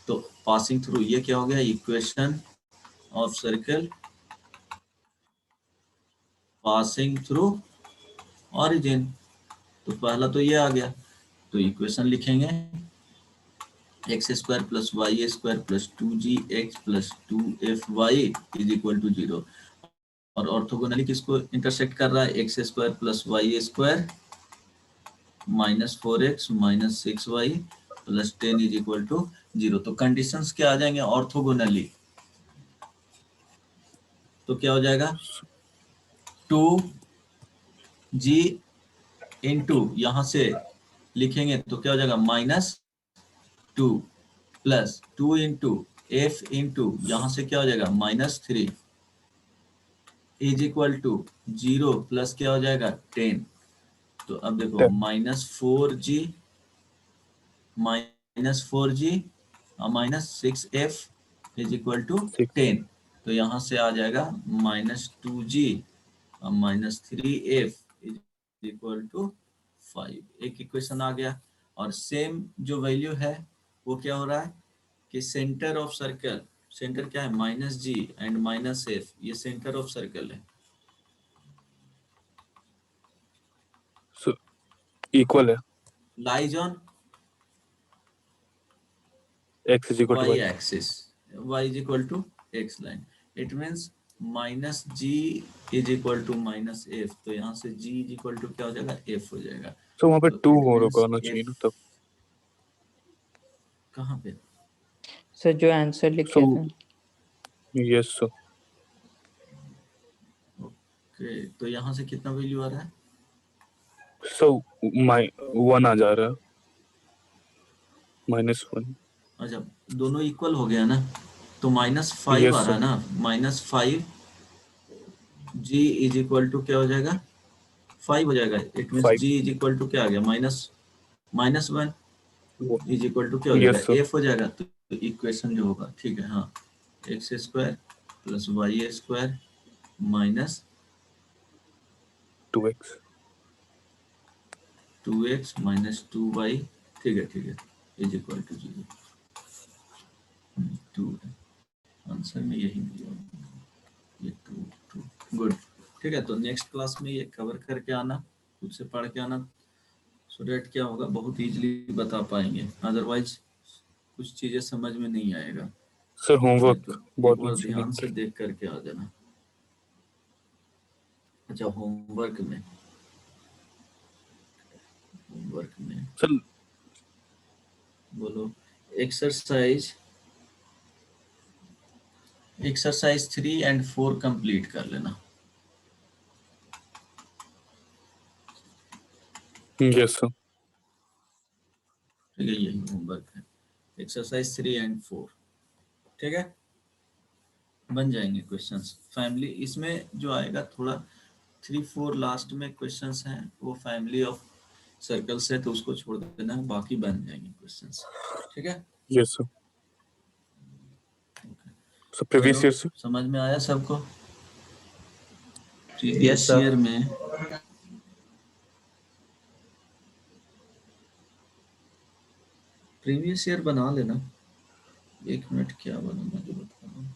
तो पासिंग थ्रू, ये क्या हो गया, equation of circle passing through origin. तो पहला तो ये आ गया, तो इक्वेशन लिखेंगे x square plus Y square plus 2gx plus 2fy is equal to 0। और ऑर्थोगोनली किसको इंटरसेक्ट कर रहा है, x square plus Y square minus 4x minus 6y plus 10 is equal to 0। तो कंडीशंस क्या आ जाएंगे ऑर्थोगोनली, तो क्या हो जाएगा 2g इंटू यहाँ से लिखेंगे तो क्या हो जाएगा -2 प्लस 2 इंटू एफ इंटू यहाँ से क्या हो जाएगा -3 इज इक्वल टू 0 प्लस क्या हो जाएगा 10। तो अब देखो 10. -4g minus 6f is equal to 6. 10। तो यहाँ से आ जाएगा -2g -3f is equal to 5। एक इक्वेशन आ गया। और सेम जो वैल्यू है वो क्या हो रहा है कि सेंटर ऑफ सर्कल, सेंटर क्या है -g एंड -f, ये सेंटर ऑफ सर्कल है। So equal है lies on x is equal to y y. axis, y is equal to x line, it means -g is equal to -f। तो यहाँ से g is equal to क्या हो जाएगा f हो जाएगा। So वहाँ पे तो 2 it हो means होना चाहिए ना तब. कहाँ पे, सर जो आंसर लिखे So थे yes so ओके। तो यहाँ से कितना वैल्यू आ रहा है, my 1 आ जा रहा है -1. अच्छा दोनों इक्वल हो गया ना, तो -5 Yes आ रहा sir. है ना, -5 g इज इक्वल टू क्या हो जाएगा 5 हो जाएगा। It means 5. g is equal to क्या आ गया -1 इज इक्वल टू क्या हो जाएगा Yes sir. f हो जाएगा। तो इक्वेशन जो होगा, ठीक है, हाँ, x square plus Y square minus 2x. 2x minus 2y, ठीक है, इज इक्वल टू 0। 2 आंसर में यही दिया, ये 2 गुड। ठीक है, तो नेक्स्ट क्लास में ये कवर करके आना, खुद से पढ़ के आना, सो डेट क्या होगा बहुत इजीली बता पाएंगे, अदरवाइज कुछ चीजें समझ में नहीं आएगा। Sir homework तो एक बहुत बार नीचे ध्यान नहीं. से देख करके आ जाना। अच्छा होमवर्क में Sir बोलो एक्सरसाइज 3 एंड 4 कंप्लीट कर लेना। yes sir. ठीक है, यही होमवर्क है, एक्सरसाइज 3 एंड 4। ठीक है, बन जाएंगे क्वेश्चंस। फैमिली इसमें जो आएगा थोड़ा 3 4 लास्ट में क्वेश्चंस हैं, वो फैमिली ऑफ सर्कल्स है, तो उसको छोड़ देना, बाकी बन जाएंगे क्वेश्चंस। ठीक है, Yes sir. So previous चलो year sir. समझ में आया सबको। प्रीवियस ईयर में प्रीवियस ईयर बना लेना। 1 मिनट क्या बना मैं जो बता रहा हूँ।